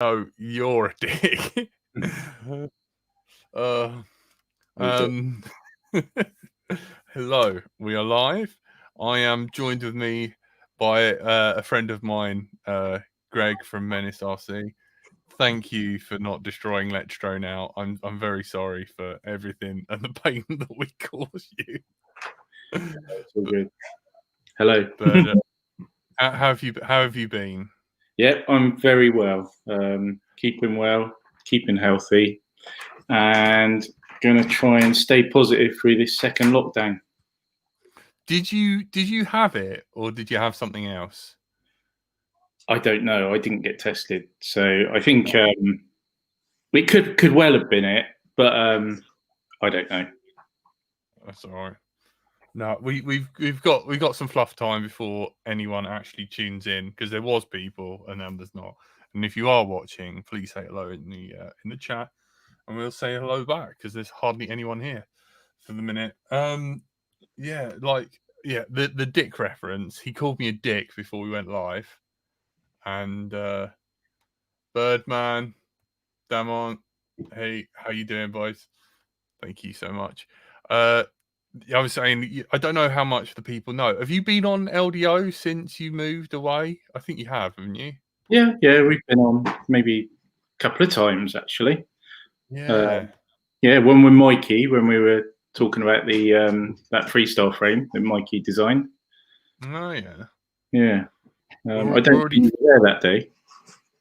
No, you're a dick. uh, um, hello, we are live. I am joined with me by a friend of mine, Greg from MenaceRc. Thank you for not destroying Let's Drone out. I'm very sorry for everything and the pain that we caused you. It's all good. Hello. But how have you been? Yeah, I'm very well. Keeping well, keeping healthy, and going to try and stay positive through this second lockdown. Did you have it, or did you have something else? I don't know. I didn't get tested, so I think it could well have been it, but I don't know. That's all right. No, we've got some fluff time before anyone actually tunes in, because there was people and then there's not. And if you are watching, please say hello in the chat, and we'll say hello back, because there's hardly anyone here for the minute. Yeah, the dick reference. He called me a dick before we went live, and Birdman, Damon, hey, how you doing, boys? Thank you so much. I was saying, I don't know how much the people know. Have you been on LDO since you moved away? I think you have, haven't you? Yeah, we've been on maybe a couple of times actually. Yeah. Yeah, one with Mikey when we were talking about the that freestyle frame that Mikey designed. Oh yeah. Yeah, I don't think you were there that day.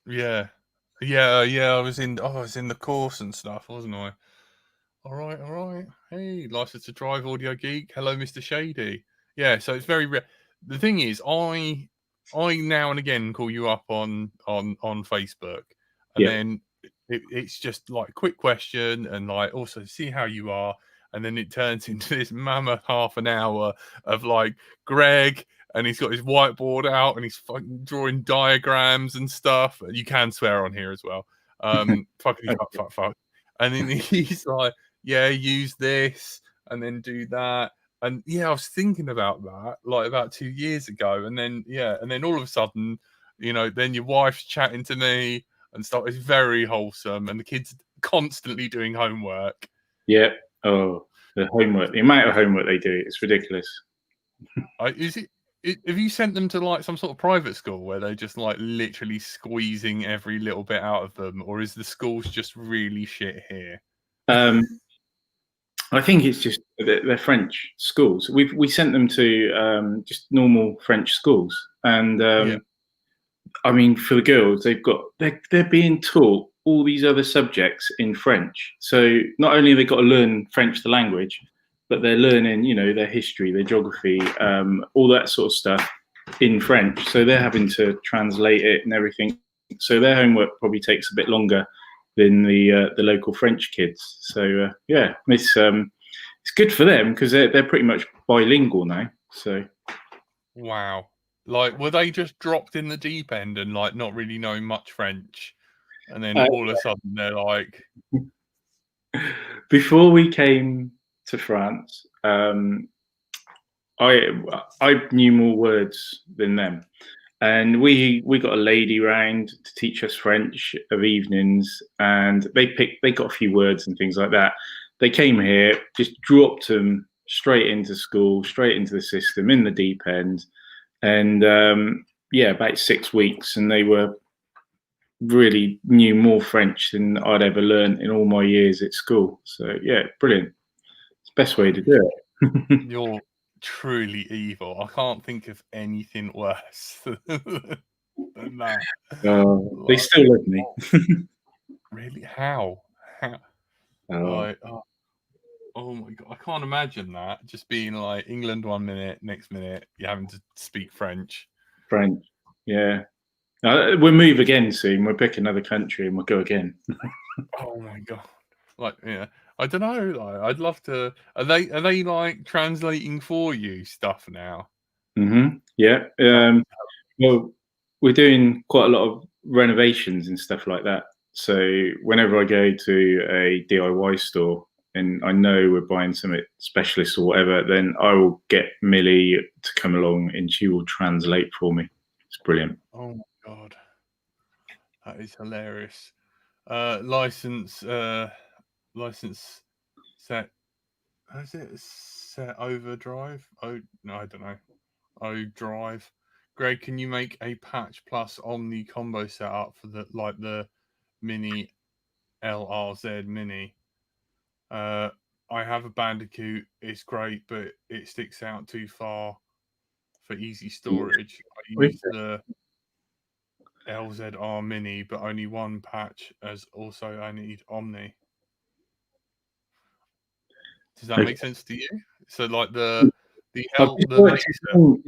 Yeah. I was in the course and stuff, wasn't I? All right. Hey, license to drive, audio geek. Hello, Mr. Shady. Yeah, so it's very rare. The thing is, I now and again call you up on Facebook, and then it's just like quick question and like also see how you are, and then it turns into this mammoth half an hour of like Greg, and he's got his whiteboard out and he's fucking drawing diagrams and stuff. You can swear on here as well. Fuckity fuck. And then he's like, yeah, use this and then do that. And yeah, I was thinking about that like about 2 years ago. And then, all of a sudden, then your wife's chatting to me and stuff. It's very wholesome. And the kids constantly doing homework. Yeah. Oh, the homework, the amount of homework they do, it's ridiculous. Have you sent them to like some sort of private school where they're just like literally squeezing every little bit out of them? Or is the schools just really shit here? I think it's just they're French schools. We sent them to just normal French schools, and I mean, for the girls, they're being taught all these other subjects in French. So not only have they got to learn French, the language, but they're learning, their history, their geography, all that sort of stuff in French. So they're having to translate it and everything. So their homework probably takes a bit longer than the local French kids. So it's good for them because they're pretty much bilingual now. So wow, like were they just dropped in the deep end and like not really knowing much French, and then all of a sudden they're like? Before we came to France, I knew more words than them. And we got a lady round to teach us French of evenings, and they got a few words and things like that. They came here, just dropped them straight into school, straight into the system, in the deep end, and about 6 weeks, and they really knew more French than I'd ever learned in all my years at school. So yeah, brilliant. It's the best way to do it. You're truly evil. I can't think of anything worse than that. They still love me. Really? How? Like, oh my god, I can't imagine that. Just being like England 1 minute, next minute you're having to speak French. Yeah. We'll move again soon. We'll pick another country and we'll go again. Oh my god! Like, yeah, I don't know. Like, I'd love to. Are they like translating for you stuff now? Yeah. Well, we're doing quite a lot of renovations and stuff like that. So whenever I go to a DIY store and I know we're buying something specialist or whatever, then I will get Millie to come along and she will translate for me. It's brilliant. Oh my god! That is hilarious. License set. Is it set overdrive? Oh no, I don't know. O drive. Greg, can you make a patch plus Omni combo setup for the mini LRZ mini? I have a Bandicoot. It's great, but it sticks out too far for easy storage. I use the LZR mini, but only one patch, as also I need Omni. Does that make sense to you? So like the his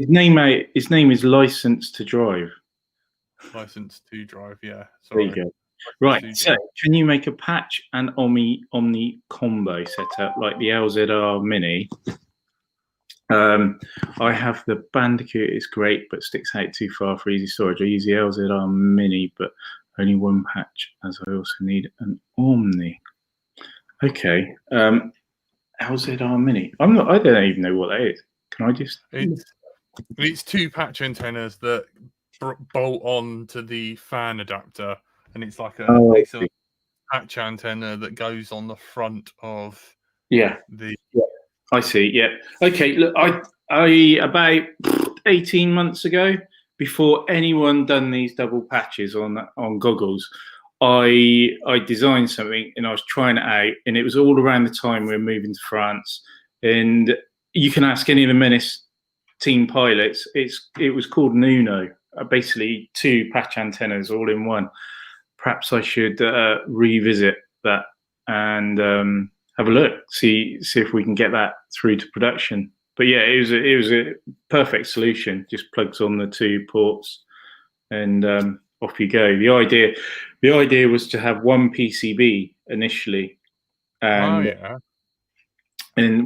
name is License to Drive. license to drive. Yeah, There you sorry. go. Right. So, can you make a patch and Omni combo setup like the LZR Mini? I have the Bandicoot. It's great, but sticks out too far for easy storage. I use the LZR Mini, but only one patch, as I also need an Omni. Okay. LZR Mini. I don't even know what that is. Can I just? It's two patch antennas that bolt on to the fan adapter, and it's like it's a patch antenna that goes on the front of I see. Yeah. Okay. Look, I about 18 months ago, before anyone done these double patches on goggles, I designed something and I was trying it out, and it was all around the time we were moving to France. And you can ask any of the Menace team pilots. It was called Nuno. Basically, two patch antennas all in one. Perhaps I should revisit that and have a look, see if we can get that through to production. But yeah, it was a perfect solution. Just plugs on the two ports, and off you go. The idea was to have one PCB initially, and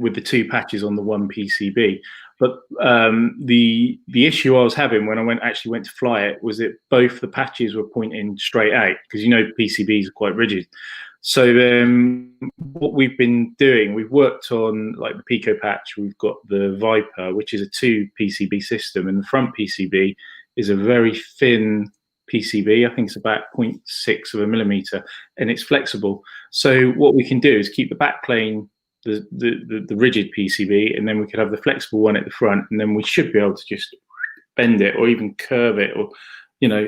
with the two patches on the one PCB. But the issue I was having when I actually went to fly it was that both the patches were pointing straight out, because PCBs are quite rigid. So what we've been doing, we've worked on like the Pico patch. We've got the Viper, which is a two PCB system, and the front PCB is a very thin PCB. I think it's about 0.6 of a millimeter, and it's flexible. So what we can do is keep the back plane the rigid PCB, and then we could have the flexible one at the front, and then we should be able to just bend it or even curve it, or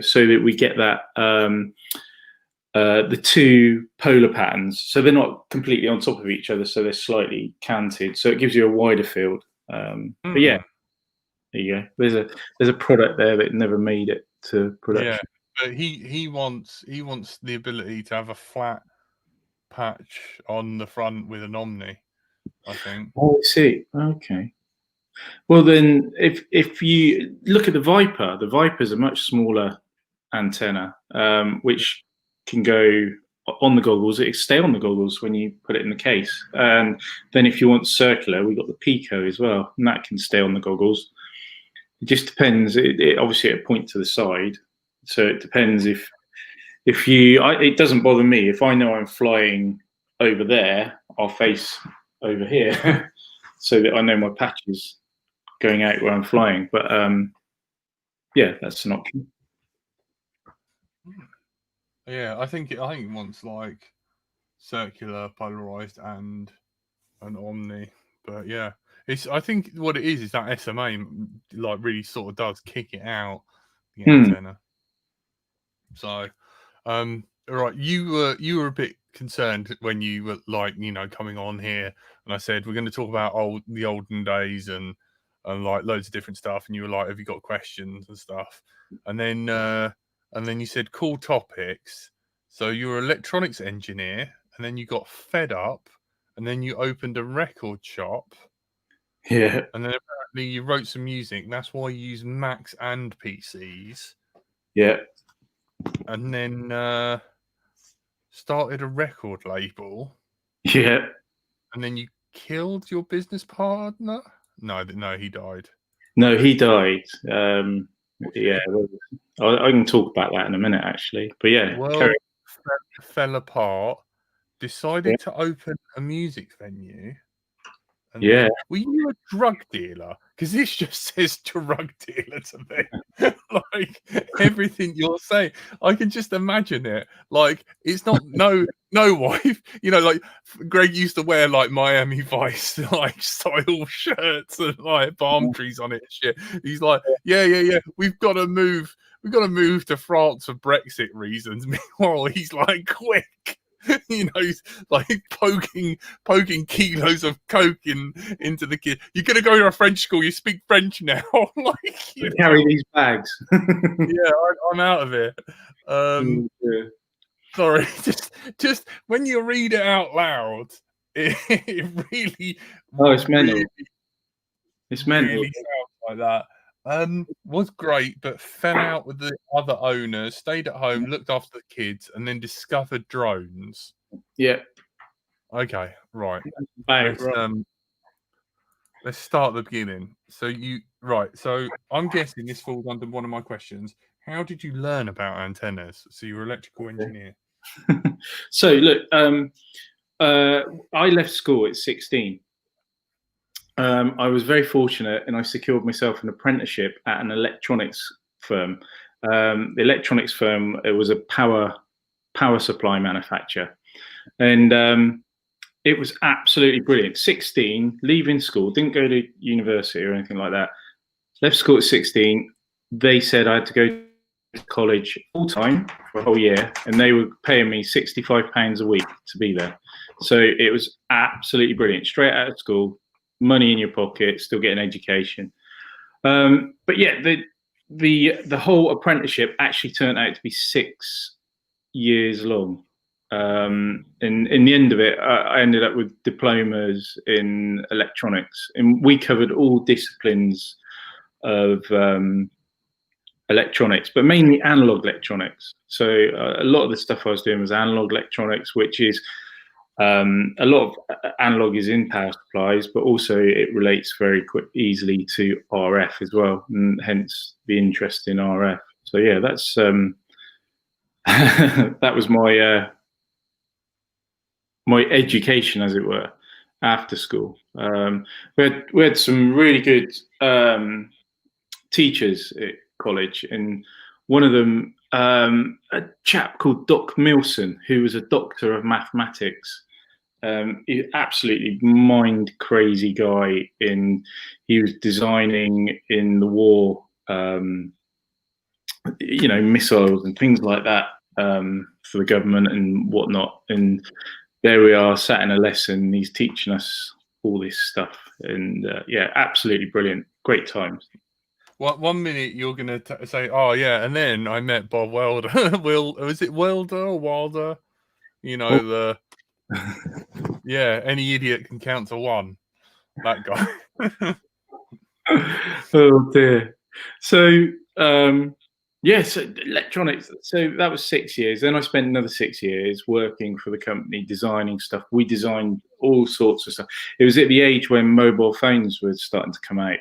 so that we get that the two polar patterns, so they're not completely on top of each other, so they're slightly canted, so it gives you a wider field. But yeah, there you go. There's a product there that never made it to production. Yeah, but he wants the ability to have a flat patch on the front with an Omni, I think. Oh, I see. Okay. Well, then, if you look at the Viper is a much smaller antenna, which can go on the goggles. It stay on the goggles when you put it in the case. And then if you want circular, we've got the Pico as well, and that can stay on the goggles. It just depends. It obviously at a point to the side, so it depends if it doesn't bother me if I know I'm flying over there. I'll face over here so that I know my patch is going out where I'm flying. But yeah, that's an option. Yeah, I think it wants like circular, polarized, and an Omni. But yeah, I think what it is that SMA like really sort of does kick it out the antenna. So, all right, you were a bit concerned when you were like coming on here, and I said we're going to talk about the olden days and like loads of different stuff, and you were like, have you got questions and stuff? And then you said cool topics. So you're an electronics engineer, and then you got fed up, and then you opened a record shop. Yeah. And then apparently you wrote some music. That's why you use Macs and PCs. Yeah. And then started a record label. Yeah. And then you killed your business partner? No, he died. No, he died. Yeah, I can talk about that in a minute, actually. But yeah, well, fell apart. Decided to open a music venue, And then, were you a drug dealer? Because this just says drug dealer to me. Like everything you're saying, I can just imagine it. Like it's not no wife. You know, like Greg used to wear like Miami Vice like style shirts and like palm trees on it and shit. He's like, yeah. We've got to move. We've got to move to France for Brexit reasons. Meanwhile, he's like, quick. You know, he's like poking kilos of coke into the kid. You're gonna go to a French school. You speak French now. Like you carry these bags. Yeah, I'm out of it. Sorry, just when you read it out loud, it really, it's mental. It's mental. Really sounds like that. Was great, but fell out with the other owners, stayed at home, looked after the kids, and then discovered drones. Yeah. Okay, right. Right. Let's start at the beginning. So so I'm guessing this falls under one of my questions. How did you learn about antennas? So you're an electrical engineer. So look, I left school at 16. I was very fortunate, and I secured myself an apprenticeship at an electronics firm. The electronics firm, it was a power supply manufacturer, and it was absolutely brilliant. 16, leaving school, didn't go to university or anything like that. Left school at 16. They said I had to go to college full time for a whole year, and they were paying me £65 a week to be there. So it was absolutely brilliant. Straight out of school, money in your pocket, still getting education. But yeah, the whole apprenticeship actually turned out to be 6 years long. And in the end of it, I ended up with diplomas in electronics, and we covered all disciplines of electronics, but mainly analog electronics. So a lot of the stuff I was doing was analog electronics, which is a lot of analog is in power supplies, but also it relates very easily to RF as well, and hence the interest in RF. So yeah, that's that was my my education, as it were, after school. We had some really good teachers at college, and one of them, a chap called Doc Milson, who was a doctor of mathematics. He's absolutely mind crazy guy. He was designing in the war, you know, missiles and things like that for the government and whatnot. And there we are, sat in a lesson. He's teaching us all this stuff, and yeah, absolutely brilliant. Great times. Well, 1 minute you're gonna say, "Oh yeah," and then I met Bob Welder. Was it Welder or Wilder? You know yeah. Any idiot can count to one. That guy. Oh dear. So yeah, so electronics. So that was 6 years. Then I spent another 6 years working for the company, designing stuff. We designed all sorts of stuff. It was at the age when mobile phones were starting to come out,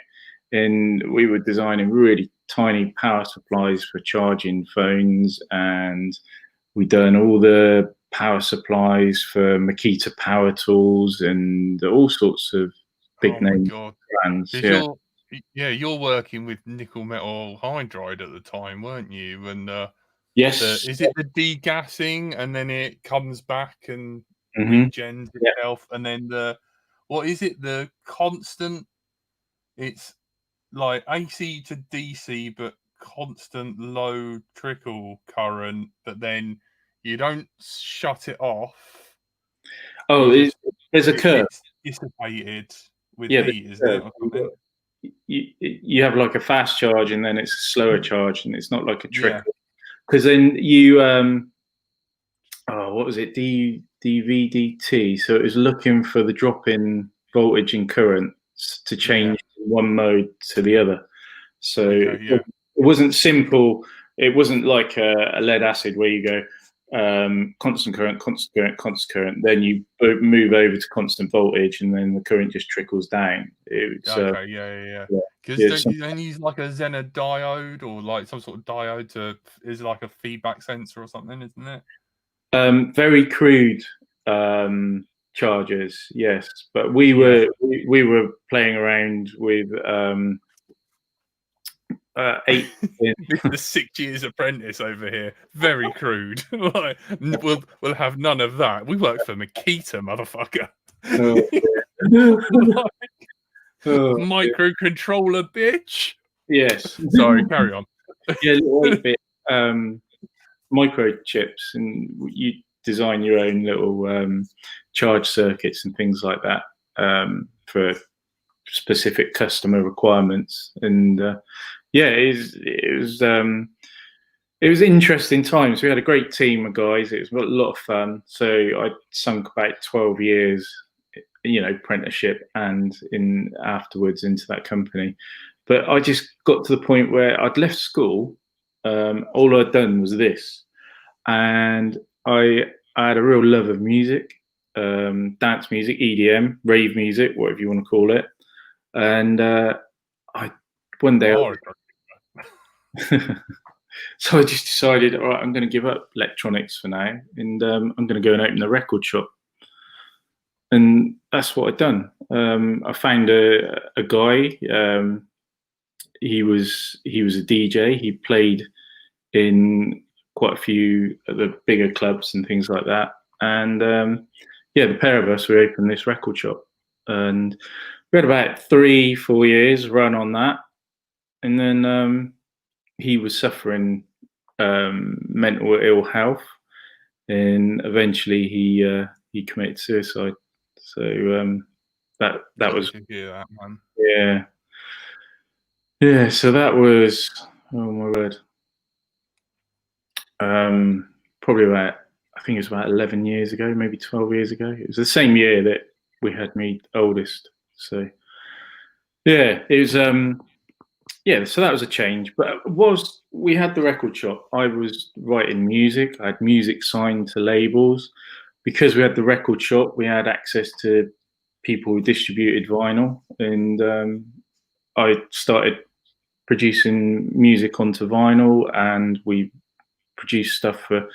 and we were designing really tiny power supplies for charging phones, and we done all the power supplies for Makita power tools and all sorts of big name brands. Yeah. You're working with nickel metal hydride at the time, weren't you? And yes, is it the degassing and then it comes back and regens itself, and then what is it? The constant. It's like AC to DC, but constant low trickle current. But then you don't shut it off. Oh, there's a curve. It's dissipated with heat, isn't it? You have like a fast charge, and then it's a slower charge, and it's not like a trickle. Because then you what was it? DVDT. So it was looking for the drop in voltage and current to change one mode to the other. So it wasn't simple. It wasn't like a lead acid where you go constant current, constant current, constant current. Then you move over to constant voltage, and then the current just trickles down. It's, Because don't you use like a Zener diode or like some sort of diode is like a feedback sensor or something, isn't it? Very crude chargers, yes, but we Yeah. were playing around with 8 pin. Mr. 6 years apprentice over here. Very crude. Like, we'll have none of that. We work for Makita, motherfucker. Oh, dear. Like, Oh, dear. microcontroller, bitch. Yes. Sorry, carry on. Yeah, little 8-bit microchips, and you design your own little charge circuits and things like that for specific customer requirements. And yeah, it was interesting times. We had a great team of guys. It was a lot of fun. So I sunk about 12 years, apprenticeship and in afterwards into that company. But I just got to the point where I'd left school. All I'd done was this, and I had a real love of music, dance music, EDM, rave music, whatever you want to call it. And I one day, so I just decided, all right, I'm going to give up electronics for now, and I'm going to go and open a record shop. And that's what I'd done. I found a guy. He was a DJ. He played in quite a few of the bigger clubs and things like that. And yeah, the pair of us, we opened this record shop, and we had about 3-4 years run on that. And then he was suffering mental ill health, and eventually he committed suicide. So that was, hear that, man. yeah. So that was, oh my word, probably about, I think it was about 11 years ago, maybe 12 years ago. It was the same year that we had me oldest. So yeah, it was yeah, so that was a change. But we had the record shop, I was writing music. I had music signed to labels. Because we had the record shop, we had access to people who distributed vinyl, and I started producing music onto vinyl, and we produced stuff for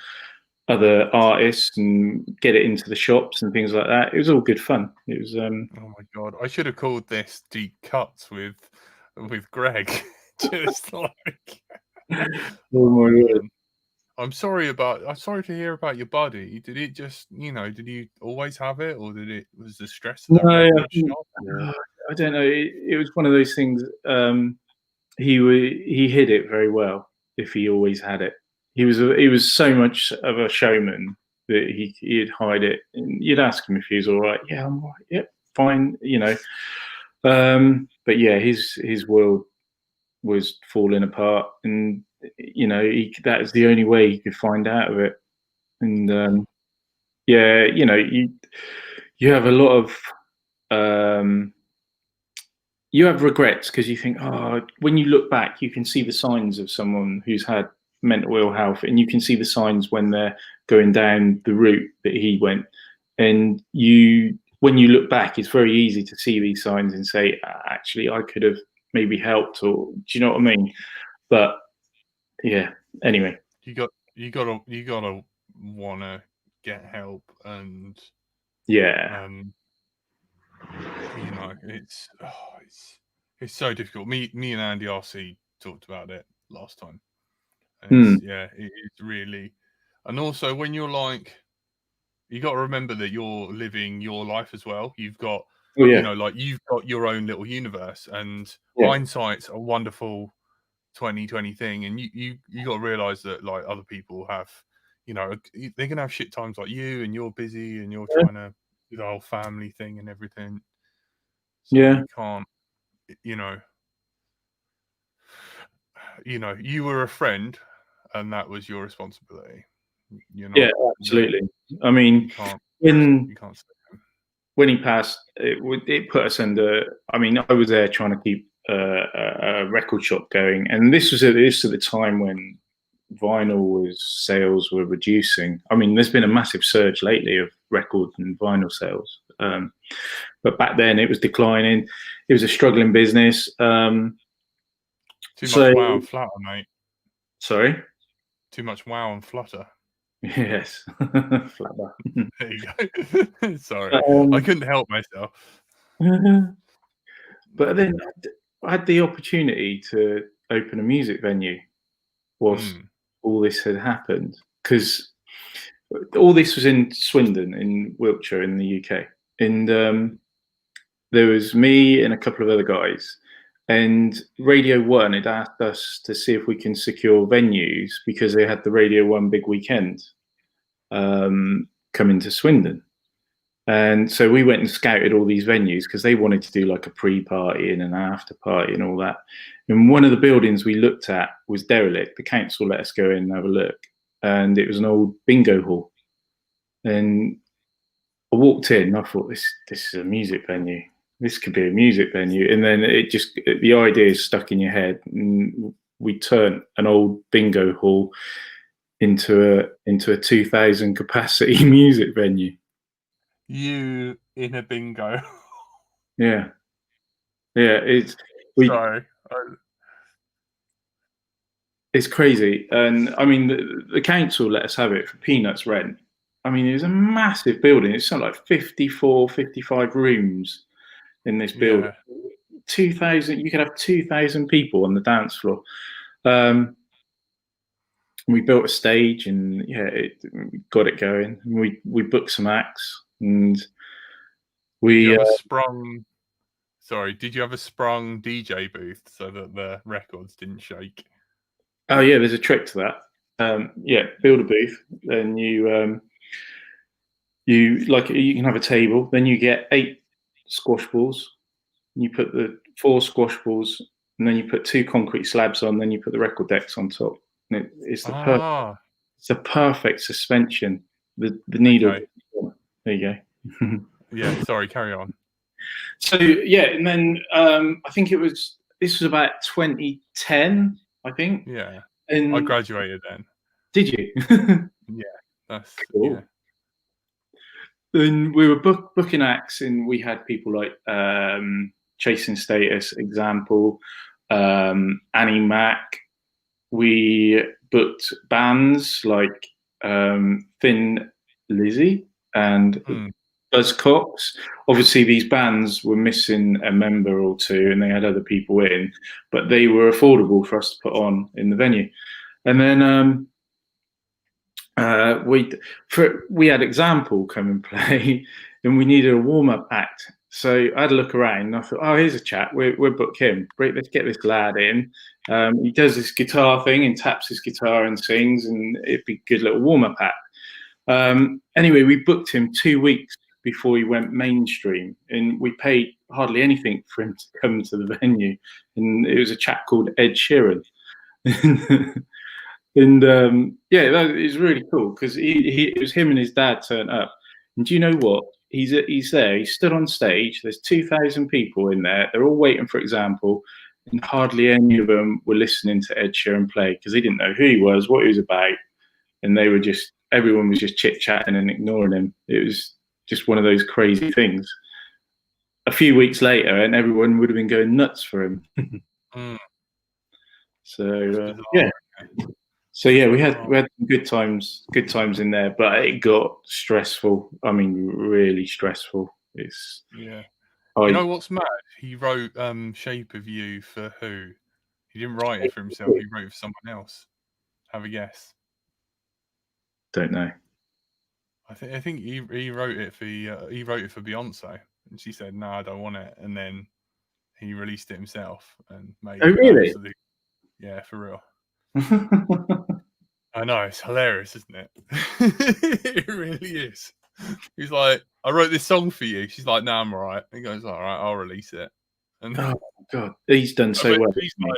other artists and get it into the shops and things like that. It was all good fun. It was oh my god, I should have called this Deep Cuts with Greg. Just like, oh my word. I'm sorry to hear about your buddy. Did it just, did you always have it, or was the stress of No, that record shop, or? I don't know. It was one of those things. He hid it very well. If he always had it, he was so much of a showman that he'd hide it. And you'd ask him if he was all right. Yeah, I'm all right. Yep, fine. But yeah, his world was falling apart, and that is the only way he could find out of it. And yeah, you have a lot of you have regrets, because you think, oh, when you look back, you can see the signs of someone who's had mental ill health, and you can see the signs when they're going down the route that he went. And when you look back, it's very easy to see these signs and say, actually, I could have maybe helped, or do you know what I mean? But yeah, anyway. You gotta wanna get help, and Yeah. it's so difficult. Me and Andy RC talked about it last time. Hmm. Yeah, it's really, and also when you're like, you got to remember that you're living your life as well. You've got, Oh yeah. like, you've got your own little universe, and Yeah. hindsight's a wonderful 2020 thing, and you got to realize that, like, other people have, they're gonna have shit times like you, and you're busy, and you're trying to do the whole family thing and everything. So Yeah. you can't, you know, you were a friend, and that was your responsibility. Yeah, absolutely. I mean, you can't when say when he passed, it put us under. I mean, I was there trying to keep a record shop going, and this was at the time when vinyl sales were reducing. I mean, there's been a massive surge lately of record and vinyl sales, but back then it was declining. It was a struggling business. too much wow and flutter, mate. Sorry. Too much wow and flutter. Yes. Flabber. There you go. Sorry, I Um, couldn't help myself. but then I had the opportunity to open a music venue whilst Mm, all this had happened, because all this was in Swindon in Wiltshire in the UK, and there was me and a couple of other guys, and Radio One had asked us to see if we can secure venues because they had the Radio One big weekend coming to Swindon. And so we went and scouted all these venues because they wanted to do like a pre-party and an after party and all that. And one of the buildings we looked at was derelict. The council let us go in and have a look, and it was an old bingo hall. And I walked in and I thought, this is a music venue. This could be a music venue. And then the idea is stuck in your head. And we turned an old bingo hall into a 2,000 capacity music venue. you in a bingo. Yeah, yeah. Sorry. It's crazy. And I mean, the council let us have it for peanuts rent. I mean, it was a massive building. It's something like 54, 55 rooms in this building. Yeah. 2,000, you could have 2,000 people on the dance floor. We built a stage, and yeah, we got it going. We booked some acts, and Did you we have a sprung? Sorry, did you have a sprung DJ booth so that the records didn't shake? oh yeah, there's a trick to that. Yeah, build a booth, then you can have a table, then you get 8 squash balls, and you put the 4 squash balls, and then you put 2 concrete slabs on, then you put the record decks on top. And it's the perfect suspension. The needle. Okay. There you go. Yeah, sorry, carry on. So yeah, and then I think this was about 2010, I think. Yeah. And I graduated then. did you? Yeah. That's Cool. Yeah. And we were booking acts, and we had people like Chasing Status, Example, Annie Mac. We booked bands like Thin Lizzy and Buzzcocks. Obviously, these bands were missing a member or two, and they had other people in, but they were affordable for us to put on in the venue. And then we had Example come and play, and we needed a warm-up act. So I had a look around, and I thought, oh, here's a chap. We'll book him. Great, let's get this lad in. He does this guitar thing and taps his guitar and sings, and it'd be a good little warm-up act. Anyway, we booked him 2 weeks before he went mainstream, and we paid hardly anything for him to come to the venue. And it was a chap called Ed Sheeran. And yeah, that is really cool because it was him and his dad turned up. And do you know what? He's there. He stood on stage. There's 2,000 people in there. They're all waiting for Example, and hardly any of them were listening to Ed Sheeran play because they didn't know who he was, what he was about, and everyone was just chit chatting and ignoring him. It was just one of those crazy things. A few weeks later, and everyone would have been going nuts for him. So yeah. So yeah, we had good times in there, but it got stressful. I mean, really stressful. It's You know what's mad? He wrote "Shape of You" for who? He didn't write it for himself. He wrote it for someone else. Have a guess. Don't know. I think he wrote it for Beyonce, and she said, "No, I don't want it." And then he released it himself and made. Oh really? Yeah, for real. I know, it's hilarious, isn't it? It really is. He's like, I wrote this song for you. She's like, no, I'm all right. He goes, all right, I'll release it. And oh god, he's done so well. He's like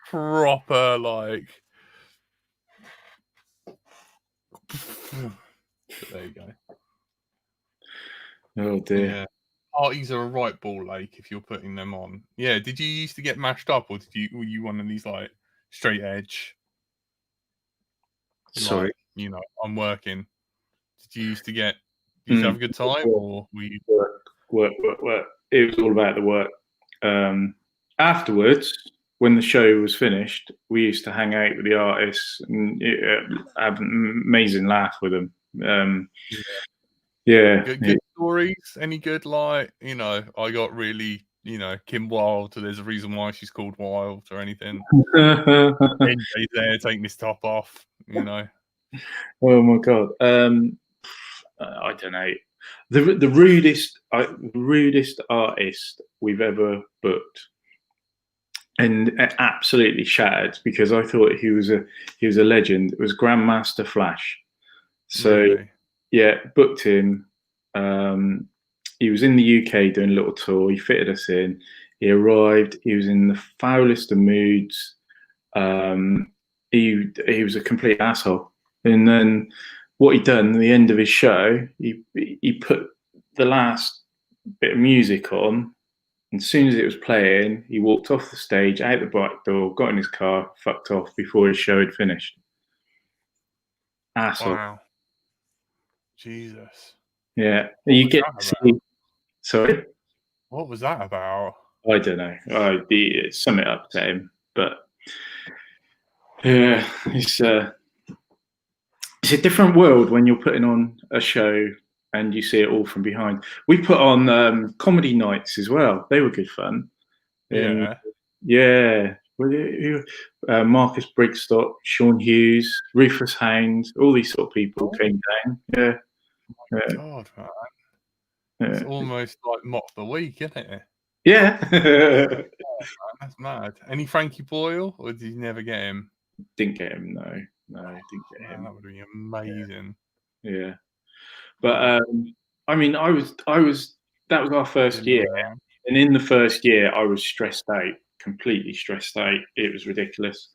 proper like. There you go. Oh dear. Yeah. Parties are a right ball ache if you're putting them on. Yeah. Did you used to get mashed up, or were you one of these like straight edge? Sorry. Like, you know, I'm working. Did you used to have a good time, or were you work? It was all about the work. Afterwards, when the show was finished, we used to hang out with the artists and have an amazing laugh with them. Yeah. Good stories? Any good, like, I got really, Kim Wilde, so there's a reason why she's called Wilde or anything. NJ's there taking his top off, Oh my god. I don't know. The rudest artist we've ever booked, and absolutely shattered because I thought he was a legend. It was Grandmaster Flash. So Really? yeah, booked him. He was in the UK doing a little tour. He fitted us in. He arrived. He was in the foulest of moods. He was a complete asshole. And then what he done at the end of his show, he put the last bit of music on. And as soon as it was playing, he walked off the stage, out the back door, got in his car, fucked off before his show had finished. Asshole. Wow. Jesus. Yeah. You get to see. Sorry? What was that about? I don't know. Something upset him, but yeah, it's a different world when you're putting on a show and you see it all from behind. We put on comedy nights as well. They were good fun. And yeah, Marcus Brigstock, Sean Hughes, Rufus Hound, all these sort of people came down. Yeah. Oh my God, man. It's almost like Mock the Week, isn't it? Yeah. Man, that's mad. Any Frankie Boyle, or did you never get him? Didn't get him, no, didn't get him. That would be amazing. Yeah. But I mean, that was our first year, and in the first year, I was stressed out, completely stressed out. It was ridiculous.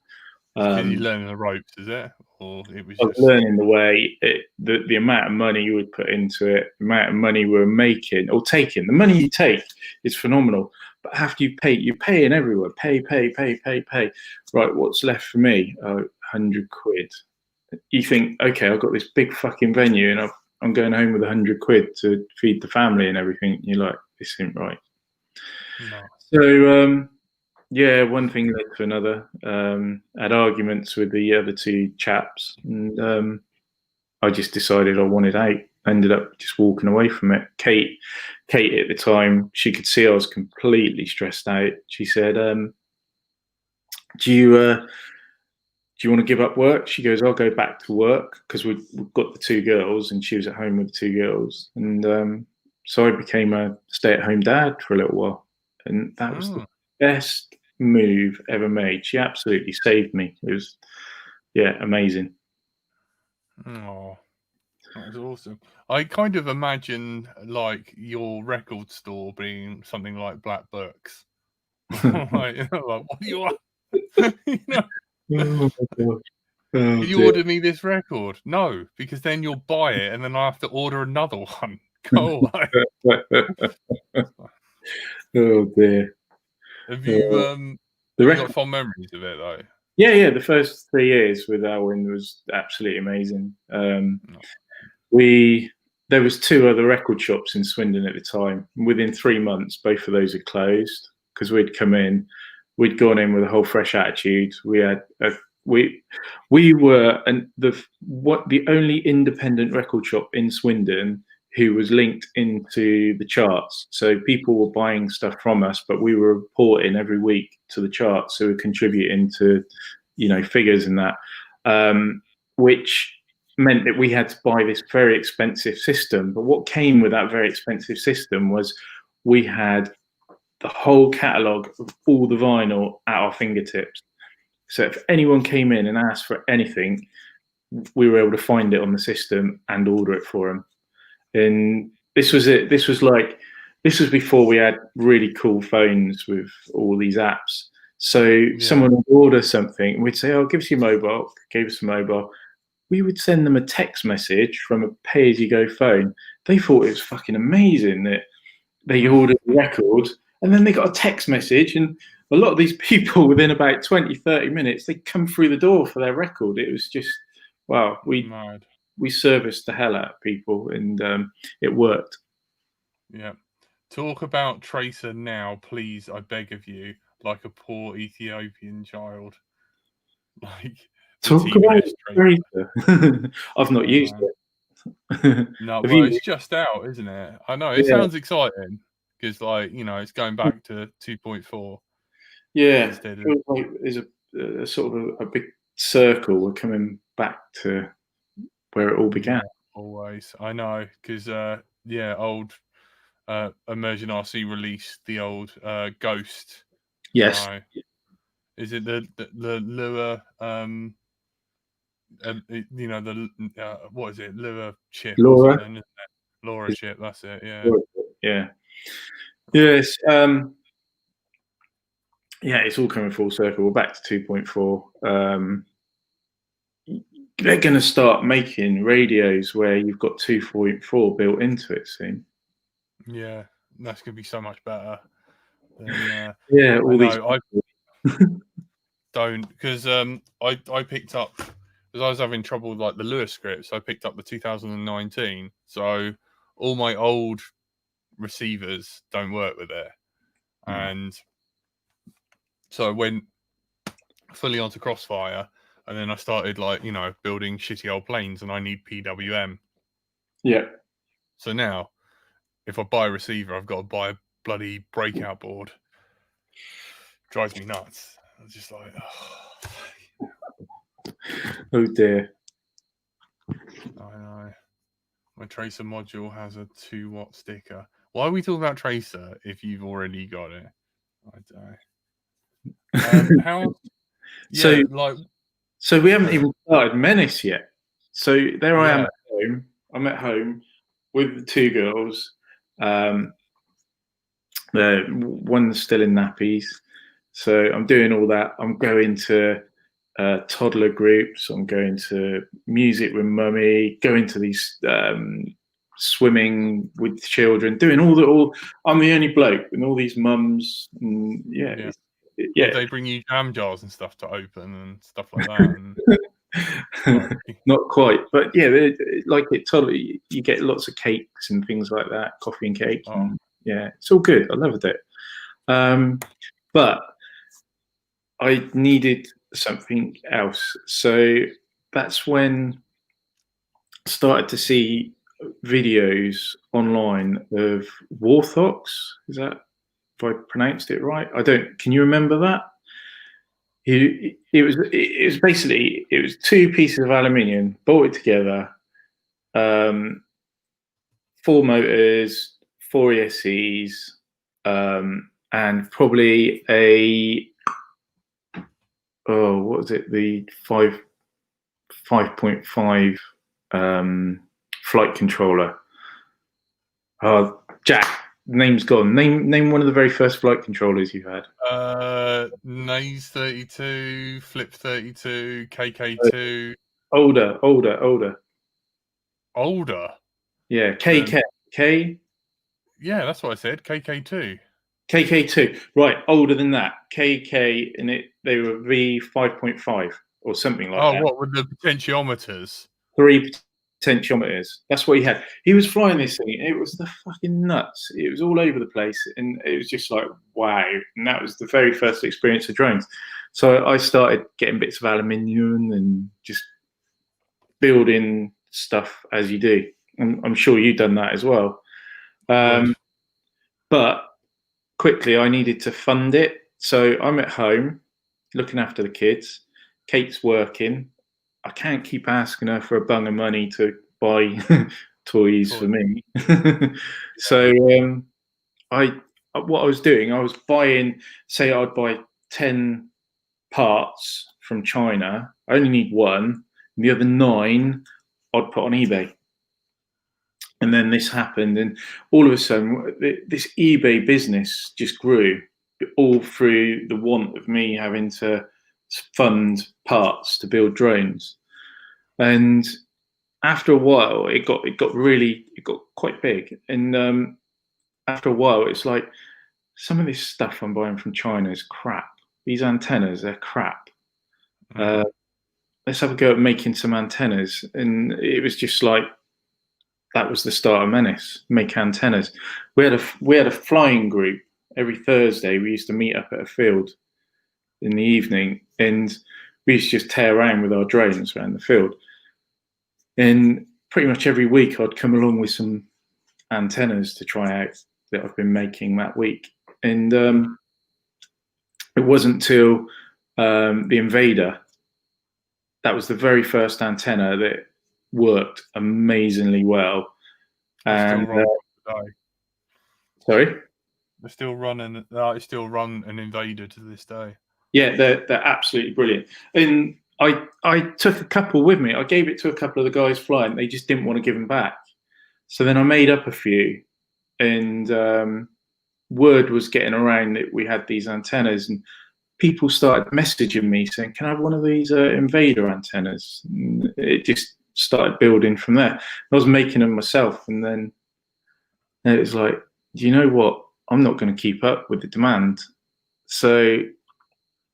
Because you're learning the ropes, is it? Or it was I was learning the way, the amount of money you would put into it, the amount of money we were making or taking. The money you take is phenomenal, but after you're paying everywhere, pay. Right, what's left for me? 100 quid. You think, okay, I've got this big fucking venue, and I'm going home with 100 quid to feed the family and everything. You're like, this isn't right. No. So yeah, one thing led to another. Had arguments with the other two chaps, and I just decided I wanted out. Ended up just walking away from it. Kate at the time, she could see I was completely stressed out. She said, "Do you want to give up work?" She goes, "I'll go back to work," because we've got the two girls, and she was at home with the two girls, and so I became a stay-at-home dad for a little while, and that was the best move ever made. She absolutely saved me. It was, yeah, amazing. Oh, that was awesome. I kind of imagine like your record store being something like Black Books. like, what do you want? Oh my God. Can you order me this record? No, because then you'll buy it and then I have to order another one. Go away. Oh dear. Have you got fond memories of it though? Yeah. The first 3 years with Alwyn was absolutely amazing. There was 2 other record shops in Swindon at the time. Within 3 months, both of those had closed because we'd gone in with a whole fresh attitude. We were the only independent record shop in Swindon who was linked into the charts. So people were buying stuff from us, but we were reporting every week to the charts, so we're contributing to, figures and that, which meant that we had to buy this very expensive system. But what came with that very expensive system was we had the whole catalogue of all the vinyl at our fingertips. So if anyone came in and asked for anything, we were able to find it on the system and order it for them. And this was it. This was before we had really cool phones with all these apps. So someone would order something, and we'd say, "Oh, give us your mobile." Gave us a mobile. We would send them a text message from a pay-as-you-go phone. They thought it was fucking amazing that they ordered a record, and then they got a text message, and a lot of these people, within about 20, 30 minutes, they come through the door for their record. It was just, wow. We serviced the hell out of people, and it worked. Yeah. Talk about Tracer now, please, I beg of you. like a poor Ethiopian child. Like the Talk about TBS Tracer. I've not used trailer. it. No, Have well, you? it's just out, isn't it? I know it Yeah, sounds exciting because, like, you know, it's going back to 2.4 yeah. instead of Feels like there's a sort of a big circle. We're coming back to where it all began. yeah. Always, I know because yeah, old Immersion RC released the old Ghost. Yes, So is it the Lua you know the what is it, Lua chip or Laura. something, isn't it? Laura Is chip, that's it. Yeah. Laura. Yeah. Right. Yes. Yeah, it's all coming full circle. We're back to 2.4. They're going to start making radios where you've got 2.4 built into it soon. Yeah, that's gonna be so much better than Yeah, I all these. know. I don't because I picked up because I was having trouble with like the Lewis scripts. I picked up the 2019, so all my old receivers don't work with it, and so I went fully onto Crossfire, and then I started like, you know, building shitty old planes, and I need PWM. Yeah. So now, if I buy a receiver, I've got to buy a bloody breakout board. Drives me nuts. I'm just like, Oh dear. I know. My Tracer module has a 2-watt sticker. Why are we talking about Tracer if you've already got it? I don't know. How? So, Yeah, like, so we haven't go on. even started Menace yet. So there I am Yeah, at home. I'm at home with the two girls. One's still in nappies, so I'm doing all that. I'm going to toddler groups. I'm going to music with mummy. Going to these swimming with children. Doing all. I'm the only bloke, and all these mums. And yeah, yeah. yeah. Did they bring you jam jars and stuff to open and stuff like that? And like, Not quite, but yeah, like it totally. You get lots of cakes and things like that, coffee and cake, oh, and yeah, it's all good. I loved it. But I needed something else, so that's when I started to see videos online of Warthogs. Is that if I pronounced it right? I don't. Can you remember that? It was basically it was two pieces of aluminium bolted together, 4 motors, 4 ESCs, and probably a what was it, the 5.5 flight controller. Jack, name's gone. Name one of the very first flight controllers you had. MenaceRc, Flip 32, KK2. Older. Older Yeah, than, K. yeah, that's what I said. KK2. KK2, right? Older than that, KK, and they were V5.5 or something like Oh, that. what with the potentiometers? 3 potentiometers. That's what he had. He was flying this thing. It was the fucking nuts. It was all over the place, and it was just like wow. And that was the very first experience of drones. So I started getting bits of aluminium and just building stuff as you do. I'm sure you've done that as well. Good. But quickly, I needed to fund it. So I'm at home looking after the kids. Kate's working. I can't keep asking her for a bung of money to buy toys for me. So I what I was doing, I was buying, say I'd buy 10 parts from China. I only need one. And the other 9 I'd put on eBay. And then this happened, and all of a sudden, this eBay business just grew, all through the want of me having to fund parts to build drones. And after a while, it got quite big. And after a while, it's like some of this stuff I'm buying from China is crap. These antennas, they're crap. Mm. Let's have a go at making some antennas. And it was just like that was the start of Menace. Make antennas. We had a flying group, every Thursday we used to meet up at a field in the evening, and we used to just tear around with our drones around the field. And pretty much every week I'd come along with some antennas to try out that I've been making that week. And it wasn't till the Invader, that was the very first antenna that worked amazingly well. And sorry, they still running. They still run an Invader to this day. Yeah, they're absolutely brilliant. And I took a couple with me. I gave it to a couple of the guys flying. They just didn't want to give them back. So then I made up a few, and word was getting around that we had these antennas, and people started messaging me saying, "Can I have one of these Invader antennas?" And it just started building from there. I was making them myself, and then it was like, do you know what? I'm not going to keep up with the demand. So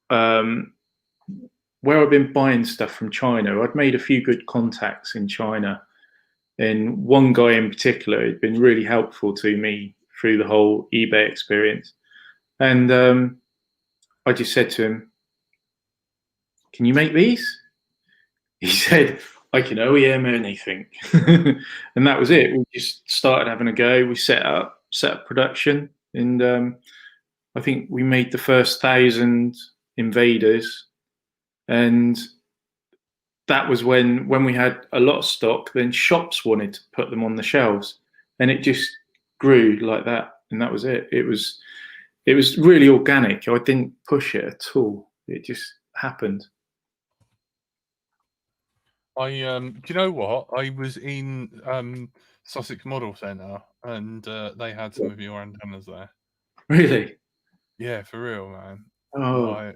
where I've been buying stuff from China, I'd made a few good contacts in China, and one guy in particular had been really helpful to me through the whole eBay experience. And I just said to him, "Can you make these?" He said, "I can OEM anything." And that was it. We just started having a go. We set up production, and I think we made the first 1,000 Invaders. And that was when we had a lot of stock, then shops wanted to put them on the shelves, and it just grew like that. And that was it. It was really organic. I didn't push it at all. It just happened. Do you know what? I was in Sussex Model Centre, and they had some of your antennas there. Really? Yeah, for real, man. Oh. Like,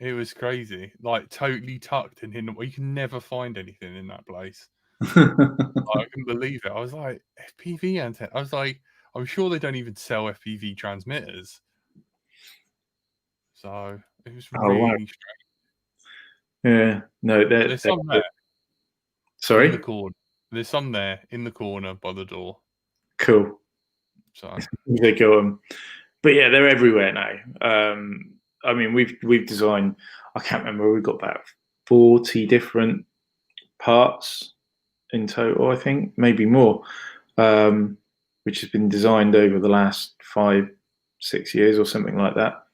it was crazy. Like, totally tucked and hidden. You can never find anything in that place. I couldn't believe it. I was like, FPV antenna. I was like, I'm sure they don't even sell FPV transmitters. So it was really strange. Yeah. No, There's some there. Sorry? In the corner. There's some there in the corner by the door. Cool. So they go but yeah, they're everywhere now. I mean, we've designed, I can't remember, we've got about 40 different parts in total, I think, maybe more, which has been designed over the last 5-6 years or something like that.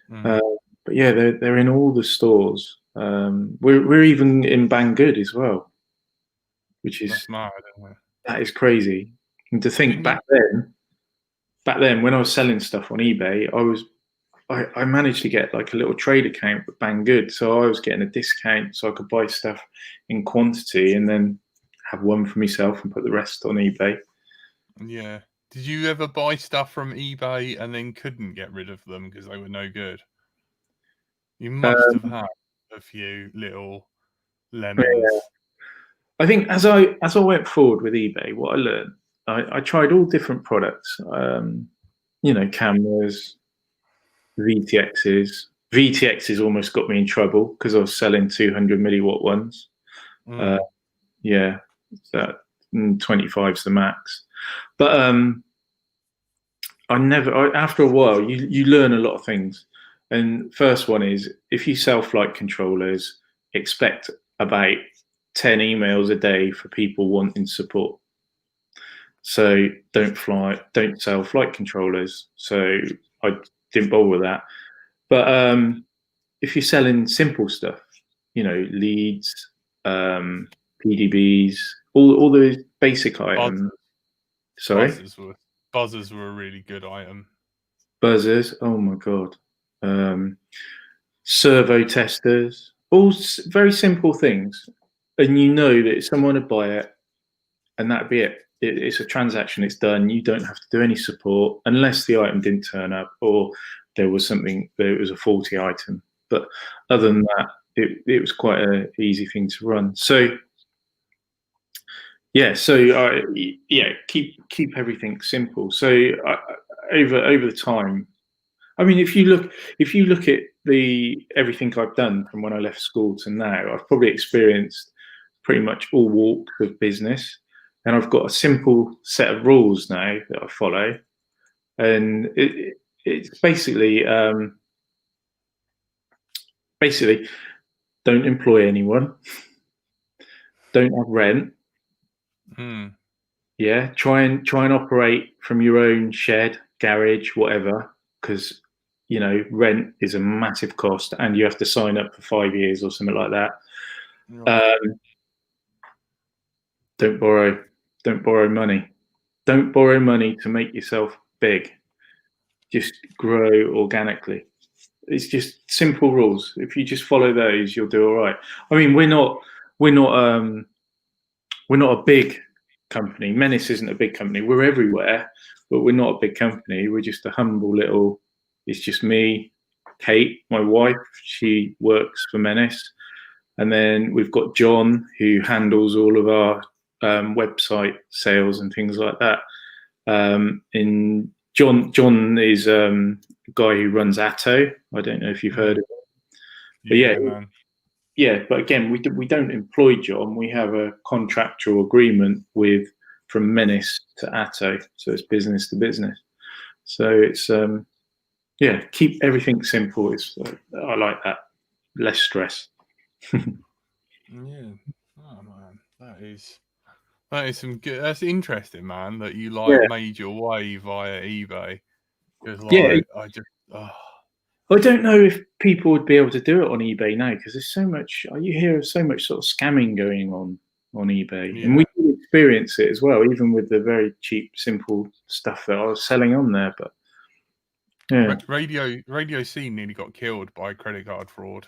But yeah, they're in all the stores. We're even in Banggood as well, which is mad, isn't it? That is crazy. And to think back then when I was selling stuff on eBay, I managed to get like a little trade account with Banggood, so I was getting a discount so I could buy stuff in quantity and then have one for myself and put the rest on eBay. Yeah. Did you ever buy stuff from eBay and then couldn't get rid of them because they were no good? You must have had a few little lemons. Yeah. I think as I went forward with eBay, what I learned, I tried all different products, cameras, VTXs. VTXs almost got me in trouble because I was selling 200 milliwatt ones. Yeah, that 25 is the max. But after a while, you learn a lot of things. And first one is, if you sell flight controllers, expect about 10 emails a day for people wanting support. So don't sell flight controllers. So I didn't bother with that. But if you're selling simple stuff, leads, PDBs, all those basic items. Sorry? Buzzers were a really good item. Buzzers, oh my God. Servo testers, all very simple things. And you know that someone would buy it and that'd be it. It's a transaction, it's done. You don't have to do any support unless the item didn't turn up or there was a faulty item. But other than that, it was quite an easy thing to run. So yeah, keep everything simple. So over the time, I mean, if you look at everything I've done from when I left school to now, I've probably experienced pretty much all walks of business, and I've got a simple set of rules now that I follow, and it's basically don't employ anyone, don't have rent. Yeah, try and operate from your own shed, garage, whatever, because rent is a massive cost, and you have to sign up for 5 years or something like that. Right. Don't borrow money. Don't borrow money to make yourself big. Just grow organically. It's just simple rules. If you just follow those, you'll do all right. I mean, we're not a big company. Menace isn't a big company. We're everywhere, but we're not a big company. We're just a humble little. It's just me, Kate, my wife. She works for Menace, and then we've got John, who handles all of our website sales and things like that. In John is a guy who runs Atto. I don't know if you've heard of him. But Yeah, man. yeah, but again, we don't employ John. We have a contractual agreement from Menace to Atto, so it's business to business. So it's keep everything simple. I like that. Less stress. Yeah. Oh man, that is some good. That's interesting, man. That you Yeah, made your way via eBay. Because yeah. I just I don't know if people would be able to do it on eBay now because there's so much. You hear of so much sort of scamming going on eBay, and yeah. we do experience it as well, even with the very cheap, simple stuff that I was selling on there. But yeah, Radio C nearly got killed by credit card fraud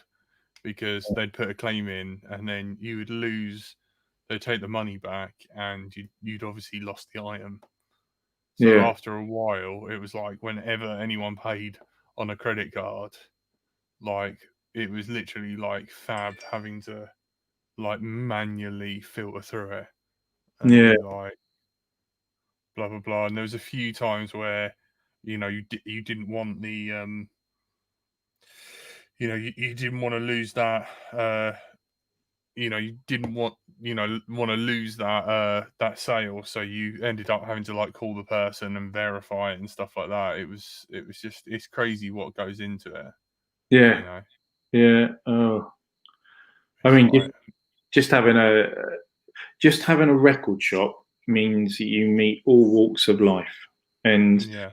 because they'd put a claim in and then you would lose. They'd take the money back and you'd obviously lost the item. So yeah, after a while, it was like whenever anyone paid on a credit card, like it was literally like Fab having to like manually filter through it and yeah, be like blah blah blah. And there was a few times where you didn't want the you didn't want to lose that you didn't want to lose that sale, so you ended up having to like call the person and verify it and stuff like that. It was just it's crazy what goes into it. yeah, you know yeah. Oh, I it's mean, like just having a record shop means that you meet all walks of life, and yeah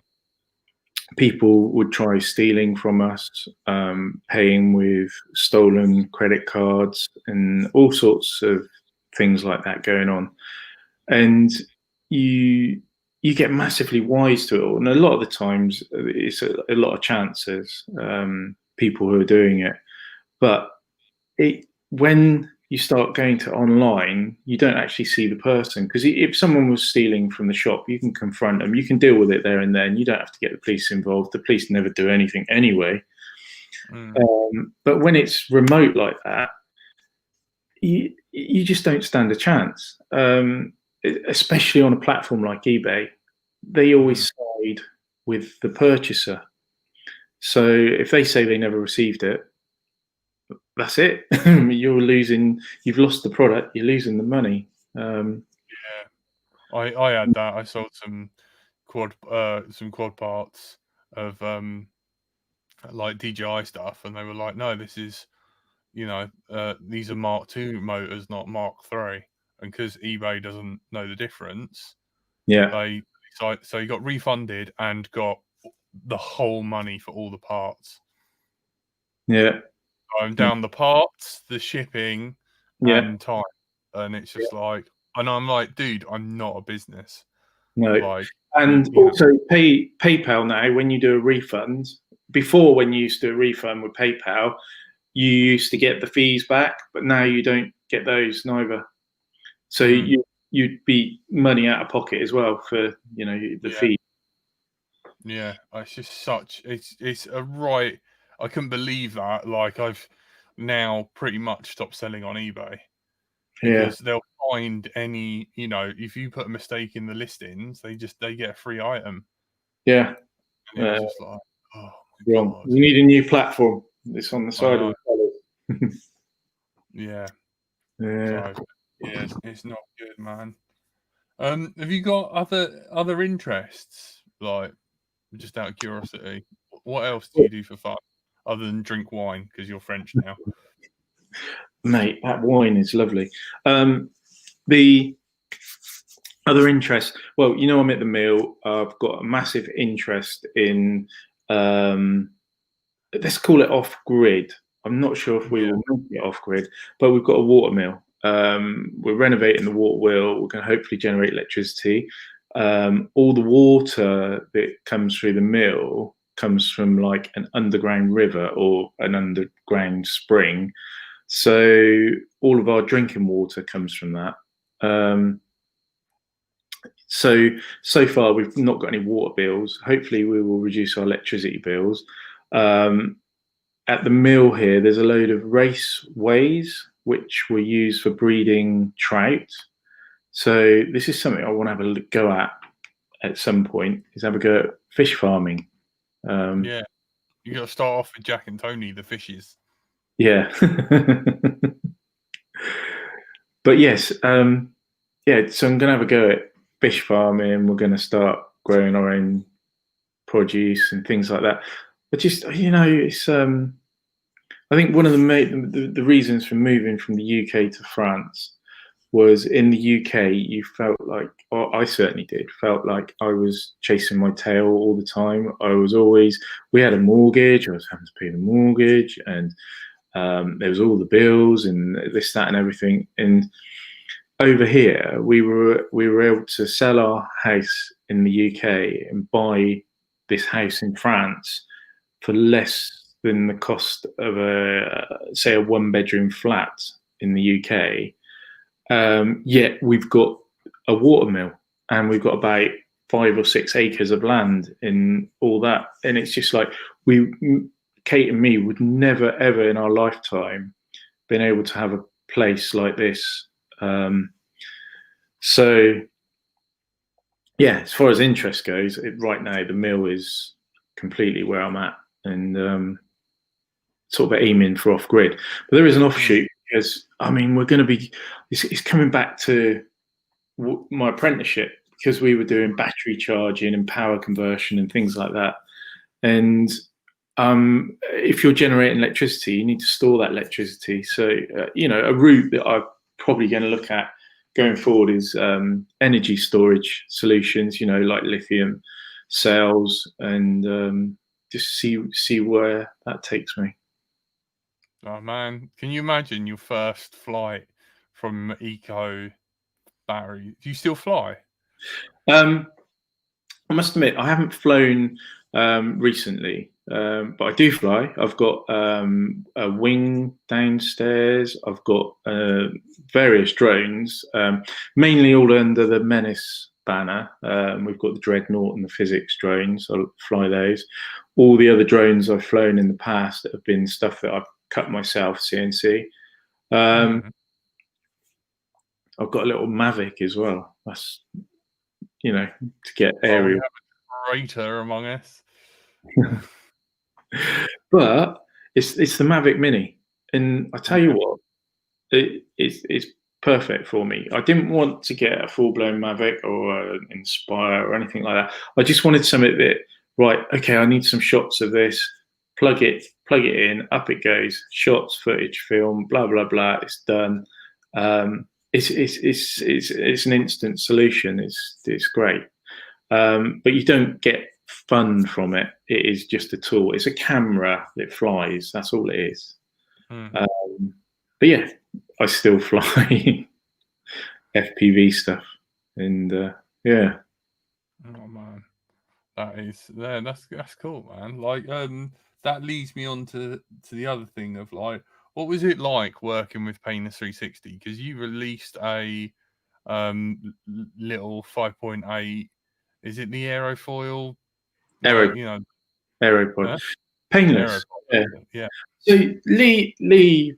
people would try stealing from us, paying with stolen credit cards, and all sorts of things like that going on. And you get massively wise to it all. And a lot of the times, it's a lot of chances, people who are doing it. But when you start going to online, you don't actually see the person, because if someone was stealing from the shop, you can confront them, you can deal with it there and then. You don't have to get the police involved. The police never do anything anyway. But when it's remote like that, you just don't stand a chance. Especially on a platform like eBay, they always side with the purchaser. So if they say they never received it, that's it. You're losing. You've lost the product. You're losing the money. yeah. I had that. I sold some quad parts of like DJI stuff, and they were like, no, this is these are Mark II motors, not Mark III. And because eBay doesn't know the difference, Yeah, so he got refunded and got the whole money for all the parts. yeah, So I'm down the parts, the shipping, yeah. and time, and it's just like, and I'm like, dude, I'm not a business. No, Like, and also PayPal now. When you do a refund, before when you used to do a refund with PayPal, you used to get the fees back, but now you don't get those neither. So you'd be money out of pocket as well for the yeah, fee. yeah. It's just such. It's a right. I couldn't believe that. Like, I've now pretty much stopped selling on eBay. Yeah, Because they'll find any, if you put a mistake in the listings, they get a free item, yeah. and it was just like, oh my Wrong. god, You need a new platform. It's on the I side of know, the sellers. yeah. Yeah. So yeah, it's not good, man. Have you got other interests like? Just out of curiosity, what else do you do for fun other than drink wine because you're French now? Mate, that wine is lovely. The other interest, well, you know, I'm at the mill. I've got a massive interest in, let's call it off grid. I'm not sure if we will make it off grid, but we've got a water mill. We're renovating the water wheel. We're going to hopefully generate electricity. All the water that comes through the mill comes from like an underground river or an underground spring. So all of our drinking water comes from that. So far we've not got any water bills. Hopefully we will reduce our electricity bills. At the mill here, there's a load of raceways which we use for breeding trout. So this is something I want to have a go at some point, is have a go at fish farming. Yeah, you got to start off with Jack and Tony, the fishes. Yeah. But yes, yeah, so I'm going to have a go at fish farming. We're going to start growing our own produce and things like that. But just, you know, it's I think one of the reasons for moving from the UK to France was in the UK you felt like, or I certainly did, felt like I was chasing my tail all the time. I was always, we had a mortgage, I was having to pay the mortgage, and there was all the bills and this, that, and everything. And over here, we were able to sell our house in the UK and buy this house in France for less than the cost of say a 1-bedroom flat in the UK. Yet we've got a water mill and we've got about 5 or 6 acres of land in all that, and it's just like Kate and me would never ever in our lifetime been able to have a place like this. So yeah, as far as interest goes, right now the mill is completely where I'm at, and sort of aiming for off grid. But there is an offshoot, because I mean we're going to be, it's coming back to my apprenticeship, because we were doing battery charging and power conversion and things like that. And if you're generating electricity, you need to store that electricity. So you know, a route that I'm probably going to look at going forward is energy storage solutions, you know, like lithium cells, and just see where that takes me. Oh man, can you imagine your first flight from eco battery? Do you still fly? I must admit, I haven't flown recently, but I do fly. I've got a wing downstairs. I've got various drones, mainly all under the Menace banner. We've got the Dreadnought and the physics drones. I fly those. All the other drones I've flown in the past have been stuff that I've cut myself, CNC. I've got a little Mavic as well. That's, you know, to get aerial. We have a traitor among us. But it's the Mavic Mini, and I tell you what, it's perfect for me. I didn't want to get a full-blown Mavic or an Inspire or anything like that. I just wanted something that, right, okay, I need some shots of this. Plug it in, up it goes. Shots, footage, film, blah blah blah. It's done. It's an instant solution. It's great, but you don't get fun from it. It is just a tool. It's a camera that flies. That's all it is. But yeah, I still fly FPV stuff, and yeah. Oh man, that's cool, man. Like that leads me on to the other thing of like, what was it like working with MenaceRc? Because you released a little 5.8. Is it the aerofoil? Aero, you know, Aeropod. huh? Painless. Yeah. So Lee,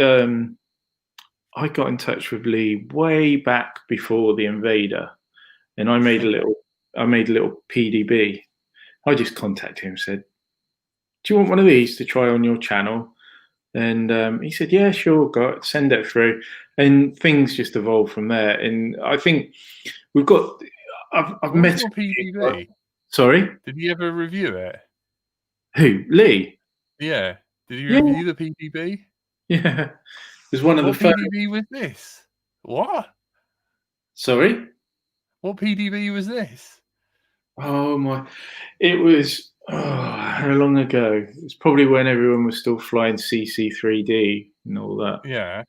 I got in touch with Lee way back before the Invader, and I made a little PDB. I just contacted him and said, "Do you want one of these to try on your channel?" And he said, "Yeah, sure, got send it through." And things just evolved from there. And I think we've got. I've met your PDB. Sorry, Did he ever review it? who? Lee? Yeah. Did he Yeah, review the PDB? yeah. It was one of the What first. PDB was this? What? Sorry. What PDB was this? Oh my! It was how long ago? It's probably when everyone was still flying CC3D and all that. Yeah.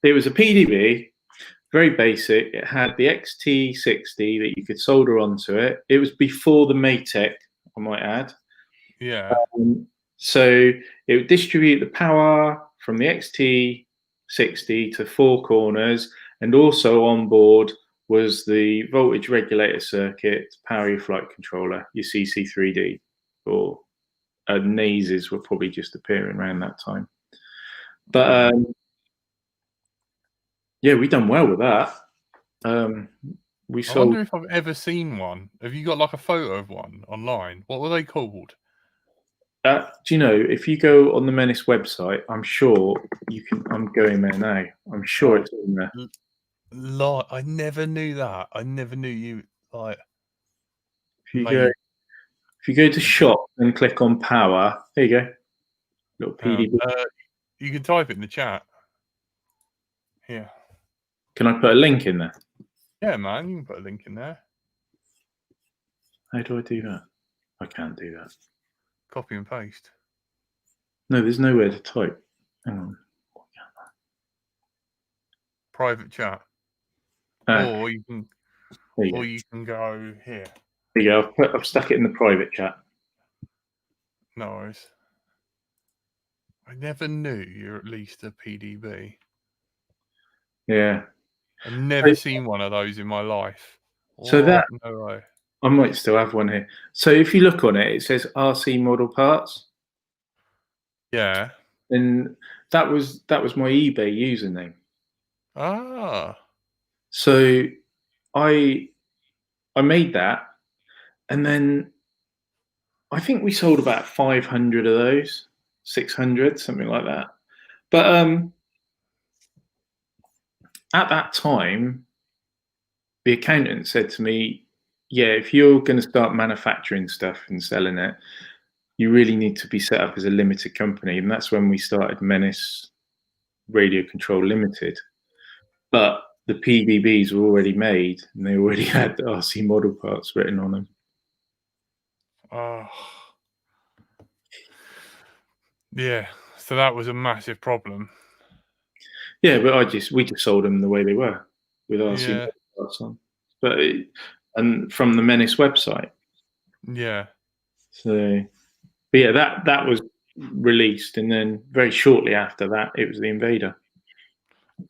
It was a PDB, very basic. It had the XT60 that you could solder onto it. It was before the Maytech, I might add. Yeah. So it would distribute the power from the XT60 to four corners, and also on board was the voltage regulator circuit to power your flight controller, your CC3D, or NASes were probably just appearing around that time. But yeah, we done well with that. We I sold. wonder if I've ever seen one. Have you got like a photo of one online? What were they called? Do you know, if you go on the Menace website, I'm sure you can. I'm going there now. I'm sure it's in there. I never knew that. I never knew you like If you go, made. if you go to shop and click on power, there you go. Little PDB. You can type it in the chat. Yeah. Can I put a link in there? Yeah, man. You can put a link in there. How do I do that? I can't do that. Copy and paste. No, there's nowhere to type. Hang on. Private chat. Or you can. Or you can go here. There you go. I've stuck it in the private chat. No worries. I never knew you're at least a PDB. Yeah. I've never seen one of those in my life. So that no way. I might still have one here. So if you look on it, it says RC model parts. Yeah. And that was my eBay username. Ah. So I made that, and then I think we sold about 500 of those, 600, something like that. But at that time, the accountant said to me, yeah, if you're going to start manufacturing stuff and selling it, you really need to be set up as a limited company. And that's when we started Menace Radio Control Limited. But the PDBs were already made, and they already had the RC model parts written on them. Oh. Yeah. So that was a massive problem. Yeah, but we just sold them the way they were with RC Yeah. parts on. But and from the Menace website. Yeah. So, but yeah, that was released, and then very shortly after that, it was the Invader.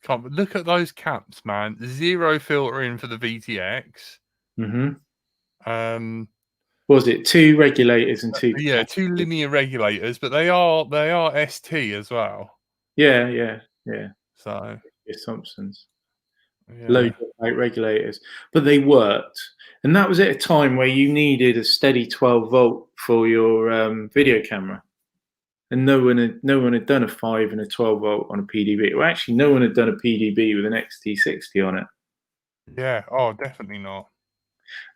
But look at those caps, man. Zero filtering for the VTX. Mm-hmm. Was it 2 regulators and 2? Yeah, 2 linear regulators, but they are ST as well. Yeah. So It's Thompson's. yeah. Low rate regulators, but they worked, and that was at a time where you needed a steady 12 volt for your video camera, and no one had done a 5 and a 12 volt on a PDB. Well, actually, no one had done a PDB with an XT60 on it. Yeah. Oh, definitely not.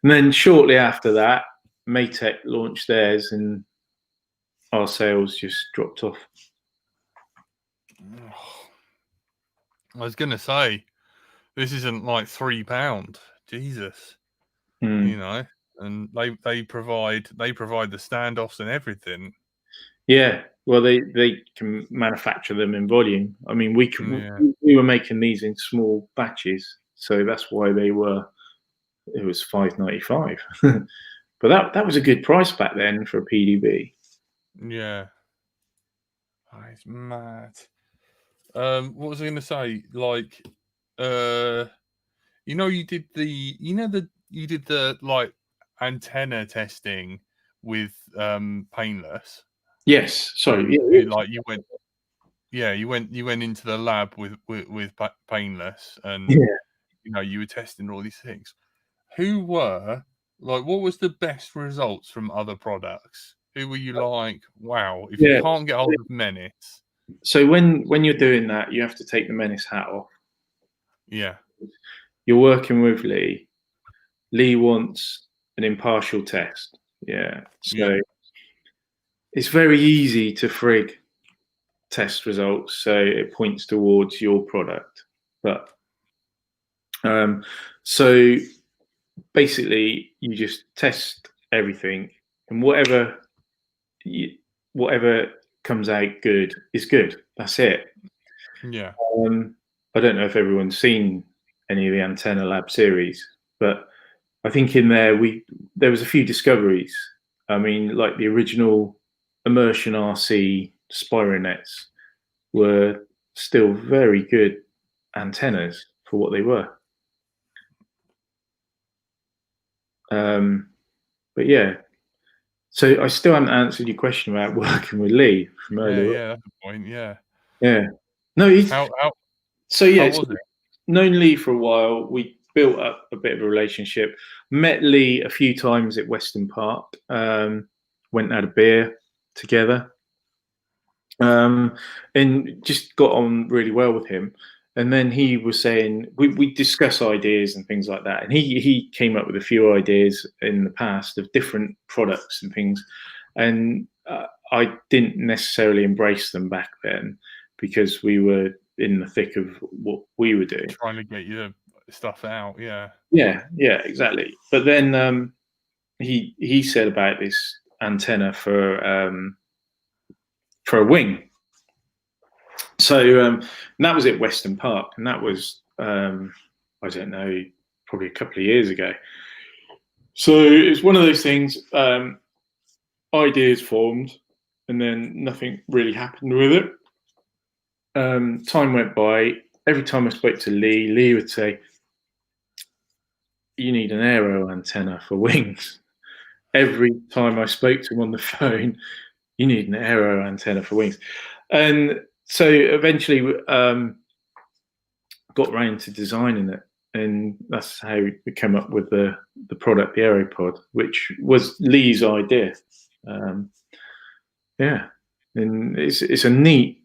And then shortly after that, Maytech launched theirs, and our sales just dropped off. I was gonna say, this isn't like £3. Jesus. You know, and they provide the standoffs and everything. Yeah, well, they can manufacture them in volume. I mean, we were making these in small batches, so that's why it was $5.95. But that was a good price back then for a PDB. Yeah, oh, it's mad. What was I going to say? Like, you did the like antenna testing with Painless. Yes, sorry. You went into the lab with Painless, and you were testing all these things. What was the best results from other products? Who were you like, wow, if you can't get hold of Menace? So when you're doing that, you have to take the Menace hat off. Yeah. You're working with Lee. Lee wants an impartial test. Yeah. So it's very easy to frig test results, so it points towards your product. But so basically, you just test everything, and whatever comes out good is good. That's it. Yeah. I don't know if everyone's seen any of the Antenna Lab series, but I think in there was a few discoveries. I mean, like the original MenaceRc Spironets were still very good antennas for what they were. But yeah, so I still haven't answered your question about working with Lee from earlier. Yeah, that's the point. Yeah. Yeah. No, he's How so yeah. was it? Known Lee for a while. We built up a bit of a relationship. Met Lee a few times at Weston Park. Went and had a beer together. And just got on really well with him. And then he was saying we discuss ideas and things like that. And he came up with a few ideas in the past of different products and things. And I didn't necessarily embrace them back then because we were in the thick of what we were doing. Trying to get your stuff out. Yeah. Yeah, exactly. But then he said about this antenna for a wing. So that was at Weston Park, and that was I don't know, probably a couple of years ago. So it's one of those things. Ideas formed, and then nothing really happened with it. Time went by. Every time I spoke to Lee, Lee would say, "You need an aero antenna for wings." Every time I spoke to him on the phone, "You need an aero antenna for wings," and so eventually got round to designing it, and that's how we came up with the product, the Aeropod, which was Lee's idea. Yeah, and it's a neat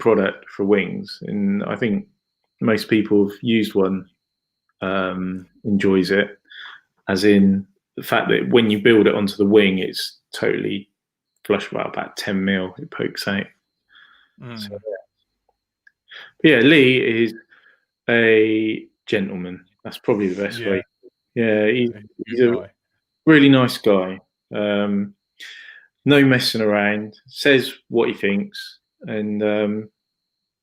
product for wings, and I think most people who've used one enjoys it, as in the fact that when you build it onto the wing, it's totally flush, about 10 mil it pokes out. So, yeah, Lee is a gentleman. That's probably the best way. Yeah, he's a really nice guy. No messing around. Says what he thinks, and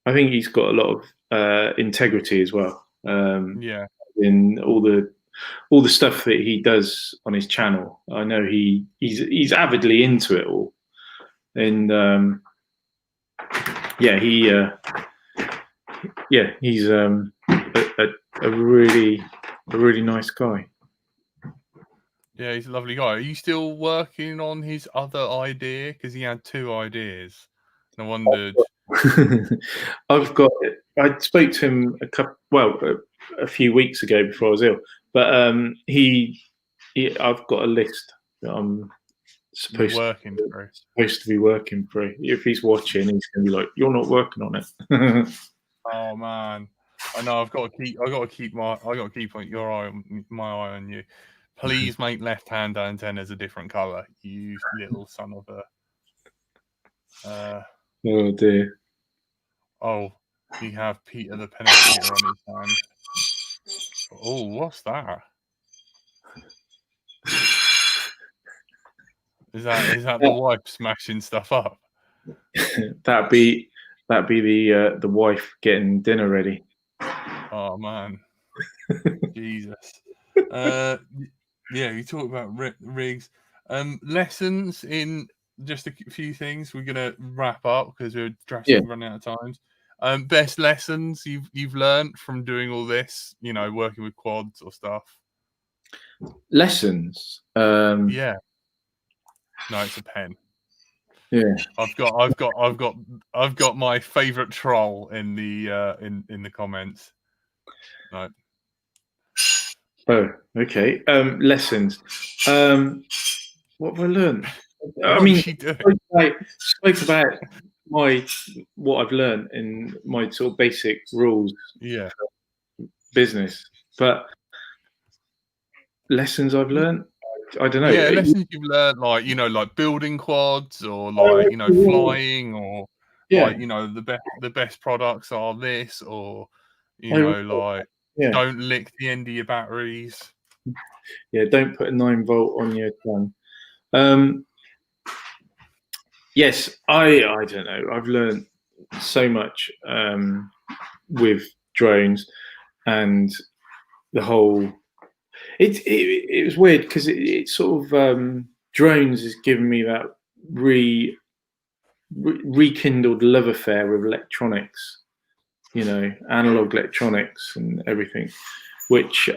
I think he's got a lot of integrity as well. In all the stuff that he does on his channel, I know he's avidly into it all, and he's a really nice guy. Yeah, he's a lovely guy. Are you still working on his other idea? Because he had two ideas. And I wondered. I've got it. I spoke to him a few weeks ago before I was ill, but I've got a list that I'm supposed to be working through. If he's watching, he's going to be like, "You're not working on it." Oh man, I know. I got to keep my eye on you. Please make left-hand antennas a different color. You little son of a. Oh dear. Oh, we have Peter the Penetrator on his hand. Oh, what's that? Is that the wife smashing stuff up? That'd be the wife getting dinner ready. Oh man, Jesus. Yeah, you talk about rigs. Lessons in just a few things. We're gonna wrap up because we're drastically running out of time. Best lessons you've learned from doing all this, working with quads or stuff. Lessons. Yeah. No, it's a pen. Yeah. I've got my favorite troll in the comments. No. Oh, okay. Lessons. What have I learned? Spoke about what I've learned in my sort of basic rules. Yeah. Business, but lessons I've learned. I don't know. Yeah, lessons you've learned, like, you know, like building quads or like, you know, flying or Yeah. like, you know, the best products are this or, you Oh, know, like yeah. don't lick the end of your batteries. Yeah, don't put a 9-volt on your tongue. Yes, I don't know. I've learned so much with drones and the whole. It was weird because it sort of drones has given me that rekindled love affair with electronics. You know, analog electronics and everything, which is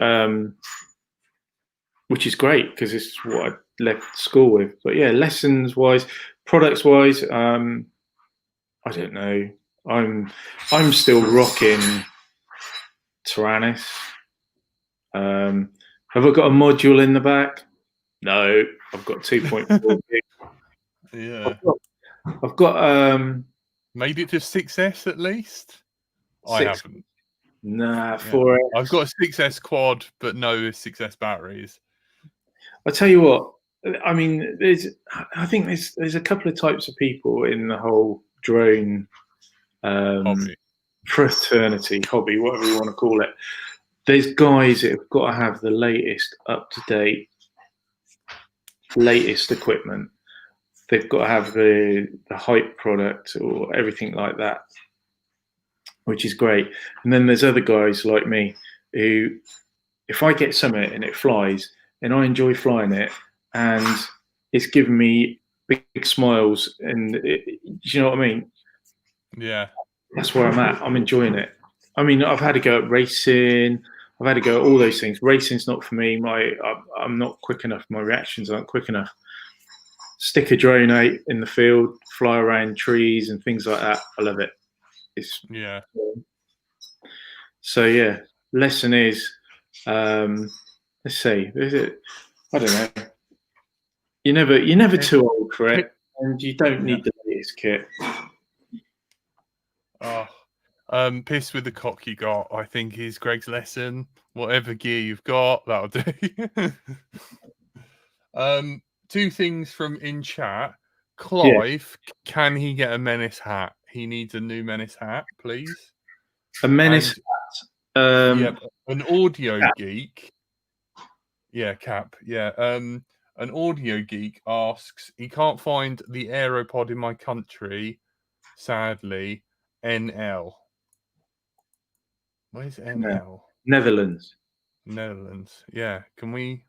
great because it's what I left school with. But yeah, lessons wise, products wise, I don't know. I'm still rocking Tyrannus. Have I got a module in the back? No, I've got 2.4 gig. Yeah. I've got Made it to 6S at least? I 6. haven't. Nah, Yeah. 4S. I've got a 6S quad, but no 6S batteries. I tell you what. I mean, I think there's a couple of types of people in the whole drone Hobby. fraternity, hobby, whatever you want to call it. There's guys that have got to have the latest, up to date, latest equipment. They've got to have the hype product or everything like that, which is great. And then there's other guys like me who, if I get something and it flies and I enjoy flying it and it's giving me big smiles do you know what I mean? Yeah. That's where I'm at. I'm enjoying it. I mean, I've had to go at racing. I've had to go at all those things. Racing's not for me. I'm not quick enough. My reactions aren't quick enough. Stick a drone out in the field, fly around trees and things like that. I love it. Yeah. So yeah. Lesson is, let's see. Is it? I don't know. You're never too old for it, and you don't need the latest kit. Oh, piss with the cock you got, I think is Greg's lesson. Whatever gear you've got, that'll do. Two things from in chat. Yeah, Clive, can he get a Menace hat? He needs a new Menace hat, please. a Menace hat. Yep, an audio geek. Yeah, cap. Yeah. An audio geek asks, he can't find the Aeropod in my country, sadly. NL. Where's NL? Netherlands. Netherlands. Yeah. Can we?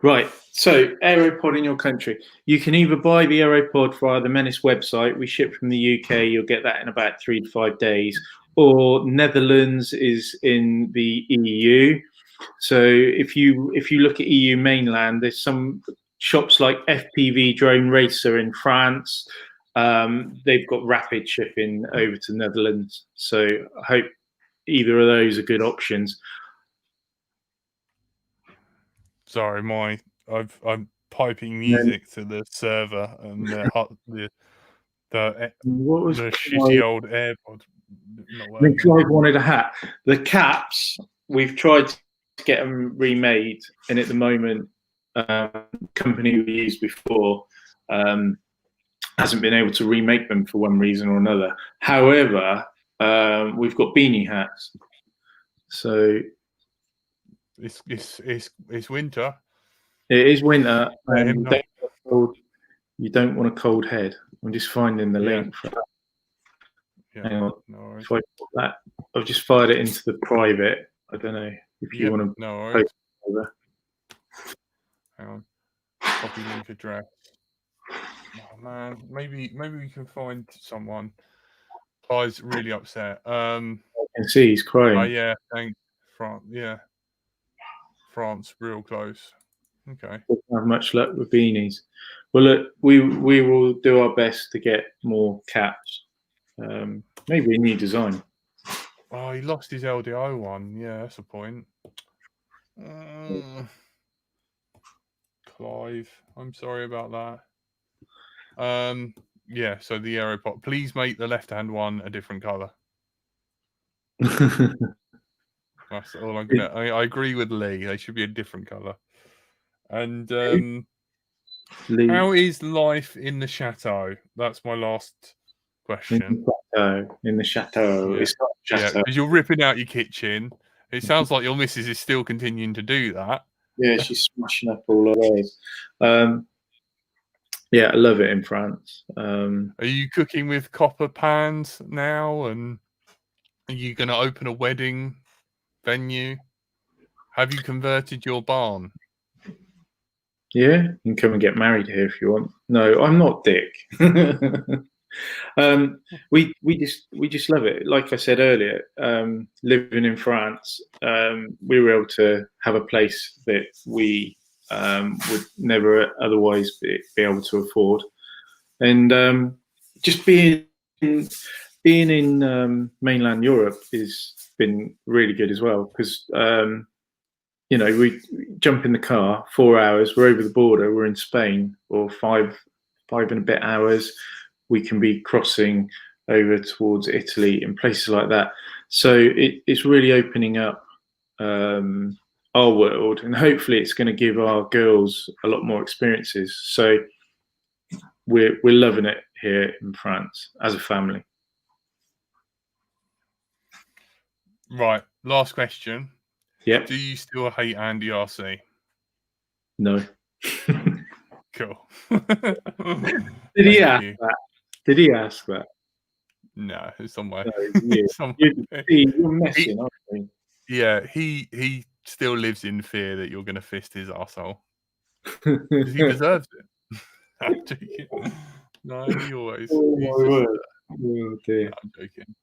Right. So, Aeropod in your country. You can either buy the Aeropod via the Menace website. We ship from the UK. You'll get that in about 3 to 5 days. Or Netherlands is in the EU. So if you look at EU mainland, there's some shops like FPV Drone Racer in France. They've got rapid shipping over to Netherlands. So I hope either of those are good options. Sorry, I'm piping music to the server and the shitty old AirPod not working. Clive wanted a hat. The caps, we've tried to get them remade, and at the moment, company we used before hasn't been able to remake them for one reason or another. However, we've got beanie hats. So it's winter. it is winter, Let him and know. you don't want a cold head. I'm just finding the link for that. Yeah. Hang on. No worries. If I put that, I've just fired it into the private. I don't know if you want to. No worries. Hang on. Copy link address. Oh man, maybe we can find someone. Clive's really upset. I can see he's crying. Oh yeah, thanks. France. Yeah. France, real close. Okay. Don't have much luck with beanies. Well, look, we will do our best to get more caps. Maybe a new design. Oh, he lost his LDO one. Yeah, that's a point. Clive, I'm sorry about that. Yeah, so the Aeropod. Please make the left-hand one a different color. That's all I'm gonna. I agree with Lee. They should be a different color. And how is life in the chateau? That's my last question. In the chateau. Yeah. It's not a Yeah, chateau. because you're ripping out your kitchen. It sounds like your missus is still continuing to do that. Yeah, she's smashing up all of those. Yeah, I love it in France. Are you cooking with copper pans now? And are you going to open a wedding venue? Have you converted your barn? Yeah, you can come and get married here if you want. No, I'm not Dick. We just love it. Like I said earlier, living in France, we were able to have a place that we would never otherwise be able to afford, and just being in mainland Europe has been really good as well because you know, we jump in the car, 4 hours, we're over the border, we're in Spain, or five and a bit hours, we can be crossing over towards Italy and places like that. So it's really opening up our world, and hopefully it's going to give our girls a lot more experiences. So we're loving it here in France as a family. Right, last question. Yep. Do you still hate Andy RC? No. Cool. Did he Thank ask you. that? Did he ask that? No, it's somewhere. No, you're messing, aren't you? Yeah, he still lives in fear that you're going to fist his arsehole. Because he deserves it. I'm joking. No, he always. Oh, He's my just. word. Oh, dear. No, I'm joking.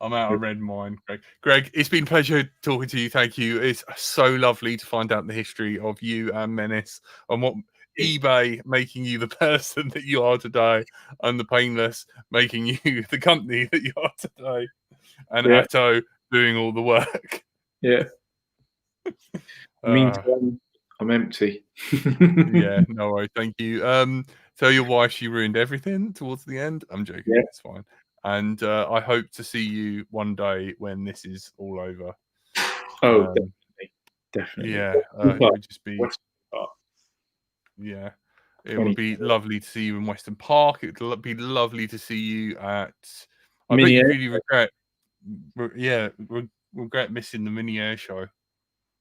I'm out of red mind, Greg. Greg, it's been a pleasure talking to you. Thank you. It's so lovely to find out the history of you and Menace and what eBay making you the person that you are today, and the Painless making you the company that you are today, and Atto doing all the work. Yeah. Meantime, I'm empty. Yeah, no worries. Thank you. Tell your wife she ruined everything towards the end. I'm joking. Yeah. It's fine. And I hope to see you one day when this is all over. Oh, definitely. Yeah, it would just be. Yeah, it would be 24. lovely to see you in Western Park. It would be lovely to see you at. I bet Mini you air really regret missing the mini air show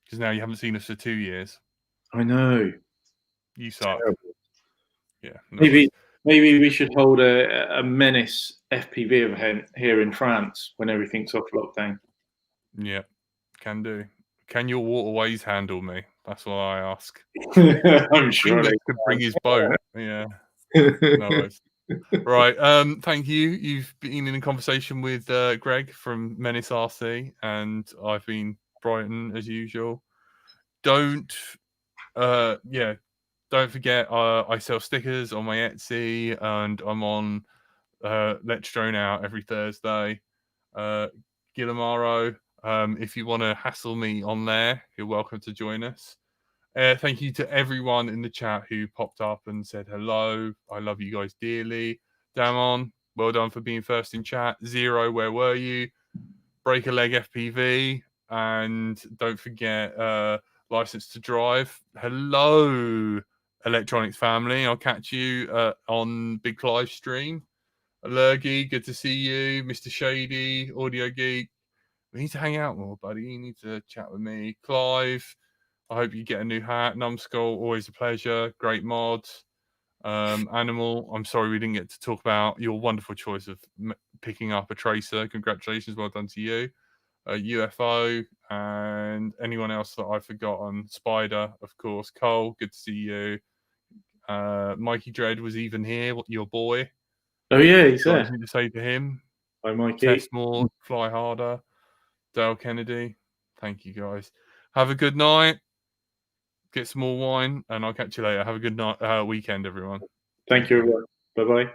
because now you haven't seen us for 2 years. I know. You suck. Terrible. Yeah, no maybe we should hold a Menace FPV event here in France when everything's off lockdown. Yeah, can do. Can your waterways handle me? That's what I ask. I'm sure they could bring his boat. Yeah. No worries. Right. Thank you. You've been in a conversation with Greg from MenaceRc, and I've been Brighton as usual. Don't forget I sell stickers on my Etsy, and I'm on Let's Drone Out every Thursday. Guillemaro, if you want to hassle me on there, you're welcome to join us. Thank you to everyone in the chat who popped up and said hello. I love you guys dearly. Damon, well done for being first in chat. Zero, where were you? Break a Leg FPV. And don't forget License to Drive. Hello, Electronics family. I'll catch you on Big Clive stream. Lurgy, good to see you. Mr. Shady, Audio Geek. We need to hang out more, buddy. You need to chat with me. Clive, I hope you get a new hat. Numbskull, always a pleasure. Great mod. Animal, I'm sorry we didn't get to talk about your wonderful choice of picking up a tracer. Congratulations, well done to you. UFO, and anyone else that I've forgotten. Spider, of course. Cole, good to see you. Mikey Dread was even here. Your boy. Oh yeah, he's there. Anything to say to him? Hi, Mikey. Test more, fly harder. Dale Kennedy. Thank you, guys. Have a good night. Get some more wine, and I'll catch you later. Have a good night, weekend, everyone. Thank you, everyone. Bye-bye.